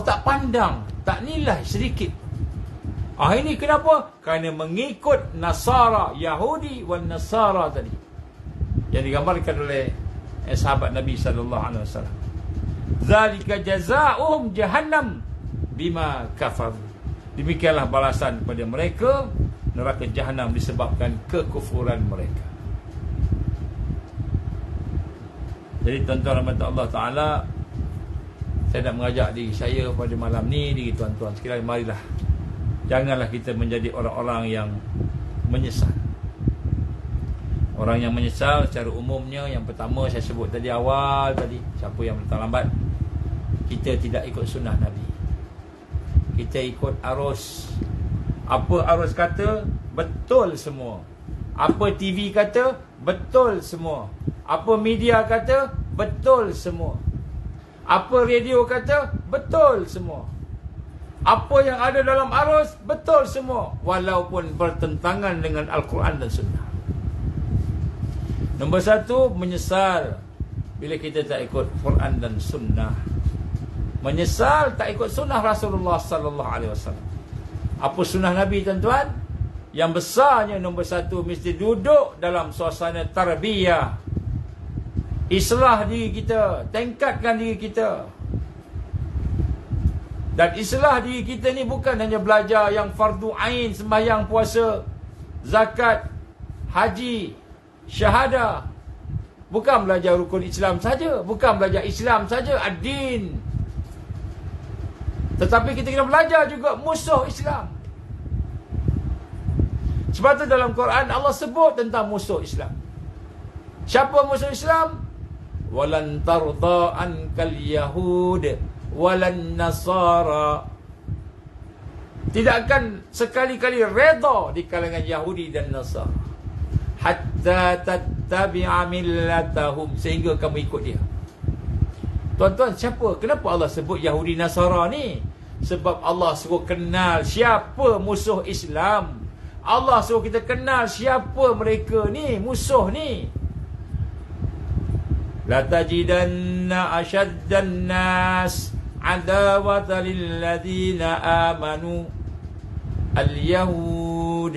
tak pandang, tak nilai sedikit. Ini kenapa? Kerana mengikut Nasara, Yahudi wan Nasara tadi, yang digambarkan oleh sahabat Nabi sallallahu alaihi wasallam. Zalika jazaohum jahannam bima kafaru. Demikianlah balasan kepada mereka, neraka jahanam, disebabkan kekufuran mereka. Jadi tuan-tuan rahmat Allah Ta'ala, saya nak mengajak diri saya pada malam ni, diri tuan-tuan sekalian, marilah, janganlah kita menjadi orang-orang yang menyesal. Orang yang menyesal secara umumnya, yang pertama saya sebut tadi awal tadi, siapa yang terlambat, kita tidak ikut sunnah Nabi, kita ikut arus. Apa arus kata, betul semua. Apa TV kata, betul semua. Apa media kata, betul semua. Apa radio kata, betul semua. Apa yang ada dalam arus, betul semua, walaupun bertentangan dengan Al-Quran dan Sunnah. Nombor satu, menyesal bila kita tak ikut Quran dan Sunnah. Menyesal tak ikut Sunnah Rasulullah sallallahu alaihi wasallam. Apa sunnah Nabi tuan-tuan? Yang besarnya nombor satu, mesti duduk dalam suasana tarbiyah, islah diri kita, tingkatkan diri kita. Dan islah diri kita ni bukan hanya belajar yang fardu ain, sembahyang, puasa, zakat, haji, syahadah. Bukan belajar rukun Islam saja, bukan belajar Islam saja, ad-din. Tetapi kita kena belajar juga musuh Islam. Sebab tu dalam Quran Allah sebut tentang musuh Islam. Siapa musuh Islam? Walan tarda ankal yahud walan nasara. Tidak akan sekali-kali redha di kalangan Yahudi dan Nasara, hatta tattabi'a millatahum, sehingga kamu ikut dia. Tuan-tuan, siapa? Kenapa Allah sebut Yahudi Nasara ni? Sebab Allah suruh kenal siapa musuh Islam. Allah suruh kita kenal siapa mereka ni, musuh ni. La tajidanna ashaddan nas adawatan lil ladina amanu al-yahud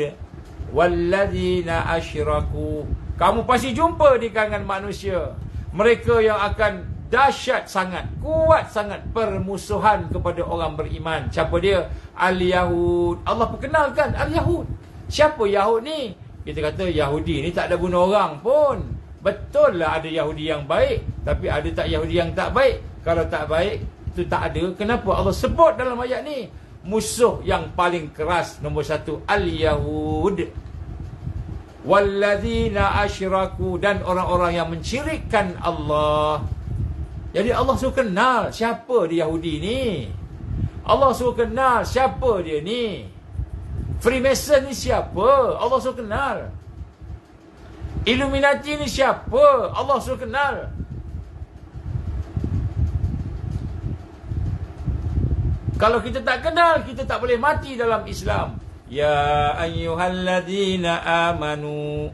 wal ladina asyraku. Kamu pasti jumpa di kalangan manusia mereka yang akan dahsyat sangat, kuat sangat permusuhan kepada orang beriman. Siapa dia? Al-Yahud. Allah perkenalkan Al-Yahud. Siapa Yahud ni? Kita kata Yahudi ni tak ada guna orang pun. Betul lah ada Yahudi yang baik, tapi ada tak Yahudi yang tak baik? Kalau tak baik, itu tak ada. Kenapa Allah sebut dalam ayat ni? Musuh yang paling keras nombor satu, Al-Yahud. Walladzina asyraku, dan orang-orang yang mensyirikkan Allah. Jadi Allah suruh kenal siapa dia Yahudi ni. Allah suruh kenal siapa dia ni. Freemason ni siapa? Allah suruh kenal. Illuminati ni siapa? Allah suruh kenal. Kalau kita tak kenal, kita tak boleh mati dalam Islam. Ya ayyuhalladzina amanu,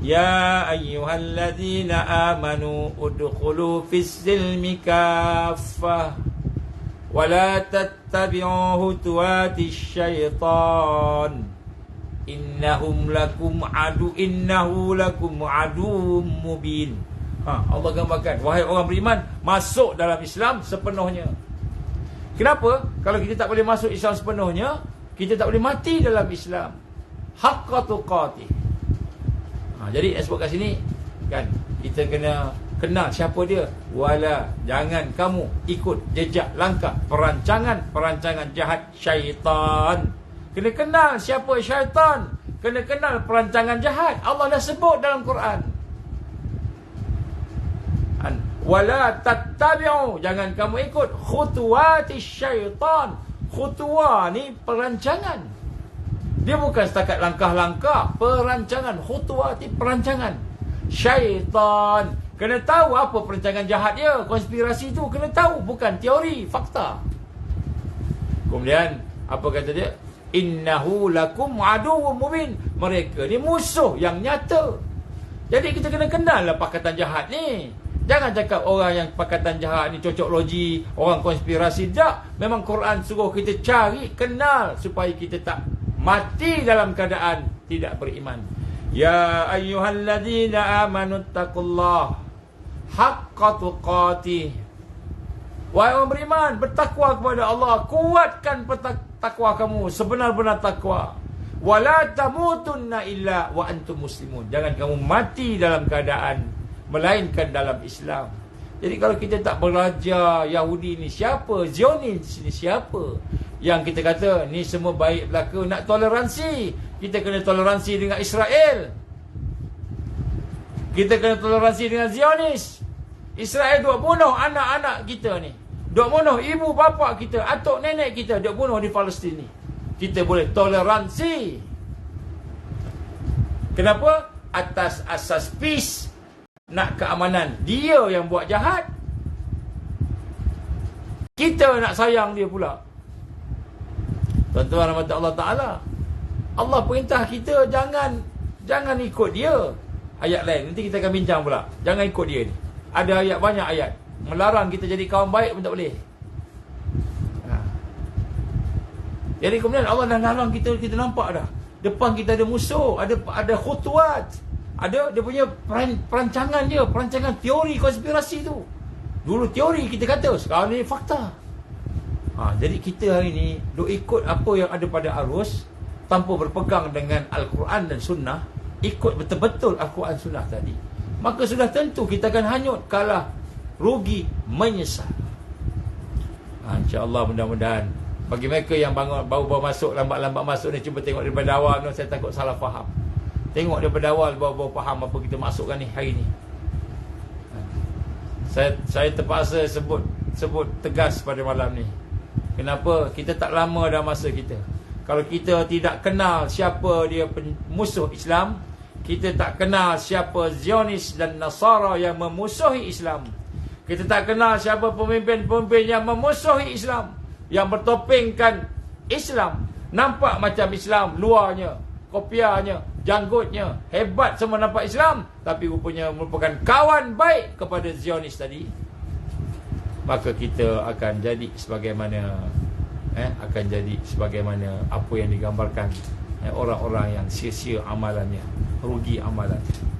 ya ayyuhalladzina amanu udkhulu fis-silmi kaffah wa la tattabi'u khutuwatis syaitan innahu lakum aduwwum mubin. Allah gambarkan, wahai orang beriman, masuk dalam Islam sepenuhnya. Kenapa? Kalau kita tak boleh masuk Islam sepenuhnya, kita tak boleh mati dalam Islam haqqa tuqatih. Jadi sebut kat sini kan, kita kena kenal siapa dia. Wala, jangan kamu ikut jejak langkah perancangan jahat syaitan. Kena kenal siapa syaitan, kena kenal perancangan jahat. Allah dah sebut dalam Quran. Wala tattabi'u, jangan kamu ikut khutuwatis syaitan. Khutuwa ni perancangan. Dia bukan setakat langkah-langkah, perancangan. Khutuwati perancangan syaitan. Kena tahu apa perancangan jahat dia, konspirasi tu kena tahu, bukan teori, fakta. Kemudian apa kata dia? Innahu lakum aduwwum mubin. Mereka ni musuh yang nyata. Jadi kita kena kenal lah pakatan jahat ni. Jangan cakap orang yang pakatan jahat ni cocok logi, orang konspirasi. Tak. Memang Quran suruh kita cari, kenal, supaya kita tak mati dalam keadaan tidak beriman. Ya ayyuhalladzina amanu taqullah haqqa tuqatih. Wahai orang beriman, bertakwa kepada Allah. Kuatkan takwa kamu, sebenar-benar takwa. Wala tamutunna illa wa antum muslimun. Jangan kamu mati dalam keadaan melainkan dalam Islam. Jadi kalau kita tak belajar Yahudi ni siapa, Zionis ni siapa, yang kita kata ni semua baik belaka, nak toleransi, kita kena toleransi dengan Israel. Kita kena toleransi dengan Zionis. Israel duk bunuh anak-anak kita ni, duk bunuh ibu bapa kita, atuk nenek kita, duk bunuh di Palestin ni. Kita boleh toleransi. Kenapa? Atas asas peace, nak keamanan. Dia yang buat jahat, kita nak sayang dia pula. Tuan-tuan rahmat Allah Ta'ala, Allah perintah kita jangan ikut dia. Ayat lain nanti kita akan bincang pula. Jangan ikut dia ni. Ada ayat, banyak ayat melarang kita jadi kawan baik pun tak boleh. Jadi kemudian Allah dah larang kita nampak dah. Depan kita ada musuh, ada khutuwat, ada dia punya perancangan dia, perancangan teori konspirasi tu. Dulu teori kita kata, sekarang ni fakta. Jadi kita hari ni duk ikut apa yang ada pada arus, tanpa berpegang dengan Al-Quran dan Sunnah, ikut betul-betul Al-Quran Sunnah tadi, maka sudah tentu kita akan hanyut, kalah, rugi, menyesal. InsyaAllah mudah-mudahan bagi mereka yang baru masuk, lambat-lambat masuk ni, cuba tengok daripada awal. Saya takut salah faham. Tengok daripada awal, baru faham apa kita masukkan ni hari ni. Saya terpaksa sebut tegas pada malam ni. Kenapa? Kita tak lama dah masa kita. Kalau kita tidak kenal siapa dia musuh Islam, kita tak kenal siapa Zionis dan Nasara yang memusuhi Islam, Kita tak kenal siapa pemimpin-pemimpin yang memusuhi Islam, yang bertopengkan Islam, nampak macam Islam luarnya, kopiahnya, janggutnya, hebat semua nampak Islam, tapi rupanya merupakan kawan baik kepada Zionis tadi. Maka kita akan jadi sebagaimana apa yang digambarkan, orang-orang yang sia-sia amalannya, rugi amalannya.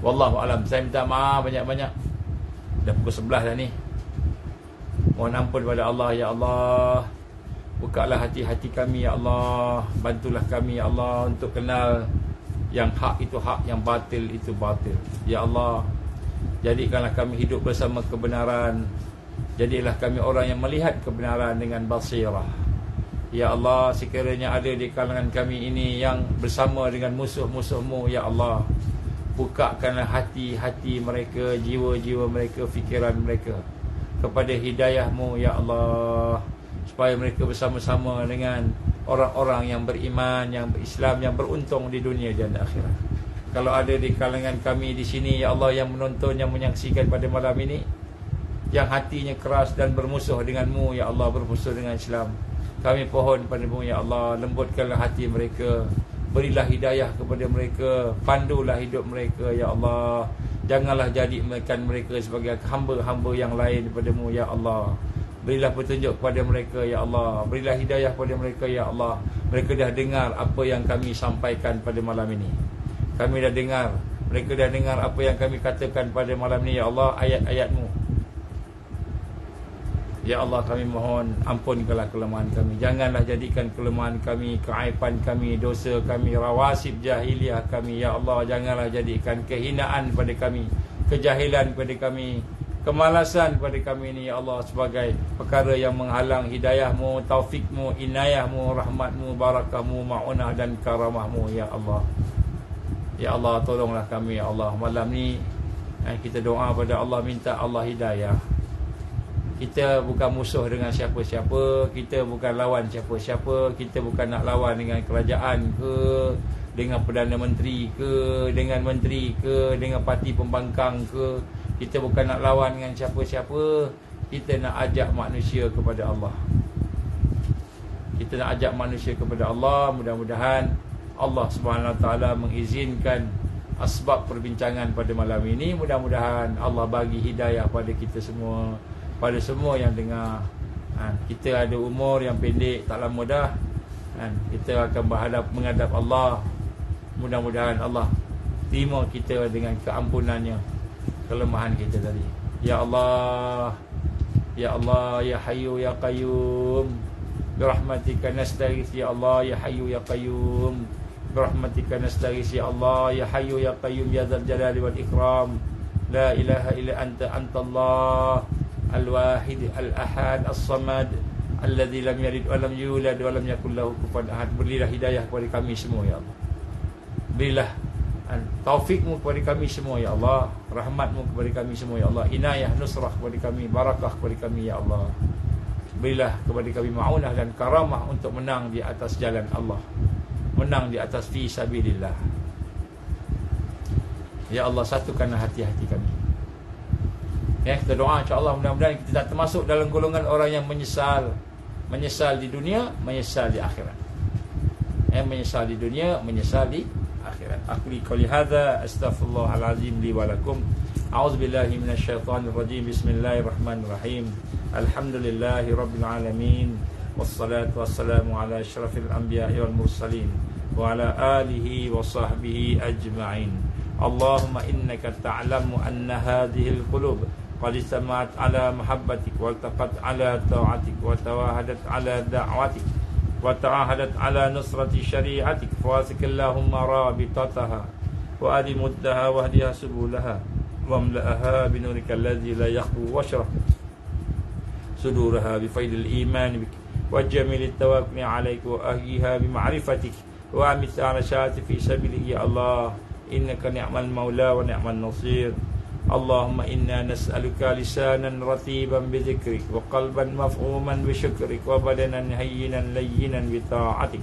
Wallahu alam. Saya minta maaf banyak-banyak. Dah pukul 11 dah ni. Mohon ampun kepada Allah, ya Allah. Bukalah hati-hati kami, ya Allah. Bantulah kami, ya Allah, untuk kenal yang hak itu hak, yang batil itu batil. Ya Allah, jadikanlah kami hidup bersama kebenaran. Jadilah kami orang yang melihat kebenaran dengan basirah. Ya Allah, sekiranya ada di kalangan kami ini yang bersama dengan musuh-musuh-Mu, ya Allah, bukakanlah hati-hati mereka, jiwa-jiwa mereka, fikiran mereka kepada hidayah-Mu, ya Allah, supaya mereka bersama-sama dengan orang-orang yang beriman, yang berislam, yang beruntung di dunia dan akhirat. Kalau ada di kalangan kami di sini, ya Allah, yang menonton, yang menyaksikan pada malam ini, yang hatinya keras dan bermusuh dengan-Mu, ya Allah, bermusuh dengan Islam, kami pohon pada-Mu, ya Allah, lembutkanlah hati mereka, berilah hidayah kepada mereka, pandulah hidup mereka, ya Allah. Janganlah jadikan mereka sebagai hamba-hamba yang lain daripada-Mu, ya Allah. Berilah petunjuk kepada mereka, ya Allah. Berilah hidayah kepada mereka, ya Allah. Mereka dah dengar apa yang kami sampaikan pada malam ini. Kami dah dengar, mereka dah dengar apa yang kami katakan pada malam ini, ya Allah, ayat-ayat-Mu. Ya Allah, kami mohon ampunkanlah kelemahan kami. Janganlah jadikan kelemahan kami, keaiban kami, dosa kami, rawasib jahiliah kami, ya Allah. Janganlah jadikan kehinaan pada kami, kejahilan pada kami, kemalasan pada kami ini, ya Allah, sebagai perkara yang menghalang hidayah-Mu, taufik-Mu, inayah-Mu, rahmat-Mu, barakah-Mu, ma'unah dan karamah-Mu, ya Allah. Ya Allah, tolonglah kami, ya Allah. Malam ni kita doa pada Allah, minta Allah hidayah. Kita bukan musuh dengan siapa-siapa, kita bukan lawan siapa-siapa, kita bukan nak lawan dengan kerajaan ke, dengan Perdana Menteri ke, dengan menteri ke, dengan parti pembangkang ke. Kita bukan nak lawan dengan siapa-siapa. Kita nak ajak manusia kepada Allah. Kita nak ajak manusia kepada Allah. Mudah-mudahan Allah Subhanahu Wa Taala mengizinkan asbab perbincangan pada malam ini. Mudah-mudahan Allah bagi hidayah pada kita semua, pada semua yang dengar. Kita ada umur yang pendek, tak lama dah. Kita akan menghadap Allah. Mudah-mudahan Allah terima kita dengan keampunannya, kelemahan kita tadi. Ya Allah, ya Allah, ya Hayyu ya Qayyum, birahmatika nastaghits, ya Allah, ya Hayyu ya Qayyum, birahmatika nastaghits, ya Allah, ya Hayyu ya Qayyum, ya Dzal Jalali wal Ikram. La ilaha illa anta, antallah al-wahid al-ahad as-samad alladzi lam yalid wa lam yulad wa lam yakul lahu kufuwan ahad. Berilah hidayah kepada kami semua, ya Allah. Berilah taufik-Mu kepada kami semua, ya Allah. Rahmat-Mu kepada kami semua, ya Allah. Inayah, nusrah kepada kami, barakah kepada kami, ya Allah. Berilah kepada kami ma'unah dan karamah untuk menang di atas jalan Allah, menang di atas fi sabilillah. Ya Allah, satukanlah hati-hati kami. Kita doa, insya-Allah, mudah-mudahan kita tak termasuk dalam golongan orang yang menyesal di dunia, menyesal di akhirat. Menyesal di dunia, menyesal di akhirat. Aku qouli hadza, astaghfirullahalazim li wa lakum. A'udzubillahi minasyaitonir rajim. Bismillahirrahmanirrahim. Alhamdulillahi rabbil alamin. Wassalatu wassalamu ala asyrafil anbiya'i wal mursalin wa ala alihi wa sahbihi ajma'in. Allahumma innaka ta'lamu anna hadhil qulub qad istama'at ala mahabbatik wa taqat ala ta'atik wa tawahadat ala da'watik wa ta'ahadat ala nusrati syari'atik fawasikallahumma rabitataha wa adimuddaha wa hadiha subulaha wa amla'aha binurika alladhi la yakhbu washrah suduraha bifaidil iman bik wa jamilit tawakkul alaik wa ahyiha bima'rifatik wa amit ala syati fi sabilihi. Ya Allah, innaka ni'mal maula wa ni'mal nasir. Allahumma inna nas'aluka lisanan ratiban bi dzikrik wa qalban maf'uman bi syukrik wa badanan hayyinan layyinan bi ta'atik.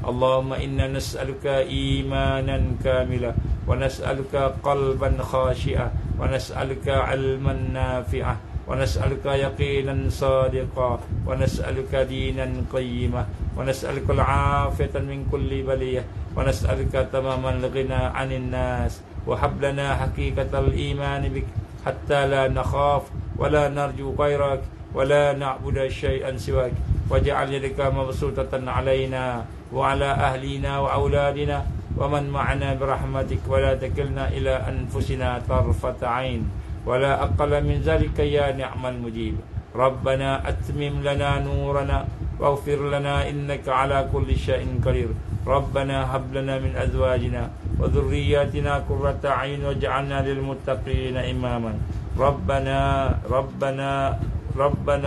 Allahumma inna nas'aluka imanan kamila ونسألك قلبا خاشعا ونسألك علما نافعا ونسألك يقينا صادقا ونسألك دينا قيما ونسألك العافية من كل بلية ونسألك تمام الغنى عن الناس وهب لنا حقيقة الإيمان بك حتى لا نخاف ولا نرجو غيرك ولا نعبد شيئا سواك واجعل يدك مبسوطة علينا وعلى أهلنا وأولادنا ومن معنا برحمتك ولا تكلنا إلى أنفسنا طرفة عين ولا أقل من ذلك يا نعم المجيب ربنا أتمم لنا نورنا واغفر لنا إنك على كل شيء قدير ربنا هب لنا من أزواجنا وذرياتنا قرة أعين واجعلنا للمتقين إماما ربنا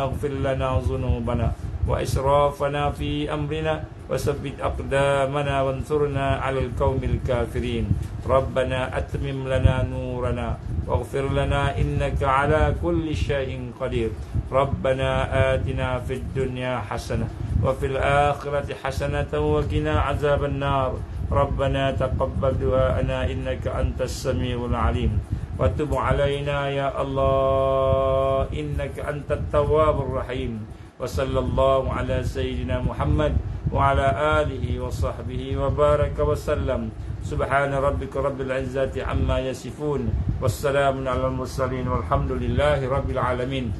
اغفر لنا ذنوبنا وإسرافنا في أمرنا وثبت أقدامنا وانصرنا على القوم الكافرين ربنا أتمم لنا نورنا واغفر لنا إنك على كل شيء قدير ربنا آتنا في الدنيا حسنة وفي الآخرة حسنة وقنا عذاب النار ربنا تقبل دعاءنا إنك أنت السميع العليم وتب علينا يا الله إنك أنت التواب الرحيم وصلى الله على سيدنا محمد وعلى آله وصحبه وبارك وسلم سبحان ربك رب العزة عما يصفون والسلام على المرسلين والحمد لله رب العالمين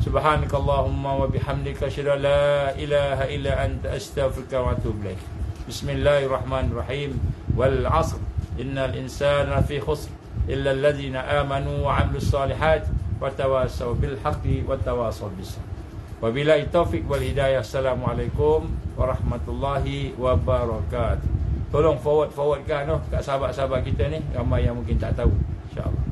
سبحانك اللهم وبحمدك أشهد أن لا إله إلا أنت أستغفرك وأتوب إليك بسم الله الرحمن الرحيم والعصر إن الإنسان في خسر إلا الذين آمنوا وعملوا الصالحات وتواصوا بالحق وتواصوا بالصبر wabillahi taufik wal hidayah. Assalamualaikum warahmatullahi wabarakatuh. Tolong forwardkan kat sahabat-sahabat kita ni, ramai yang mungkin tak tahu, insya-Allah.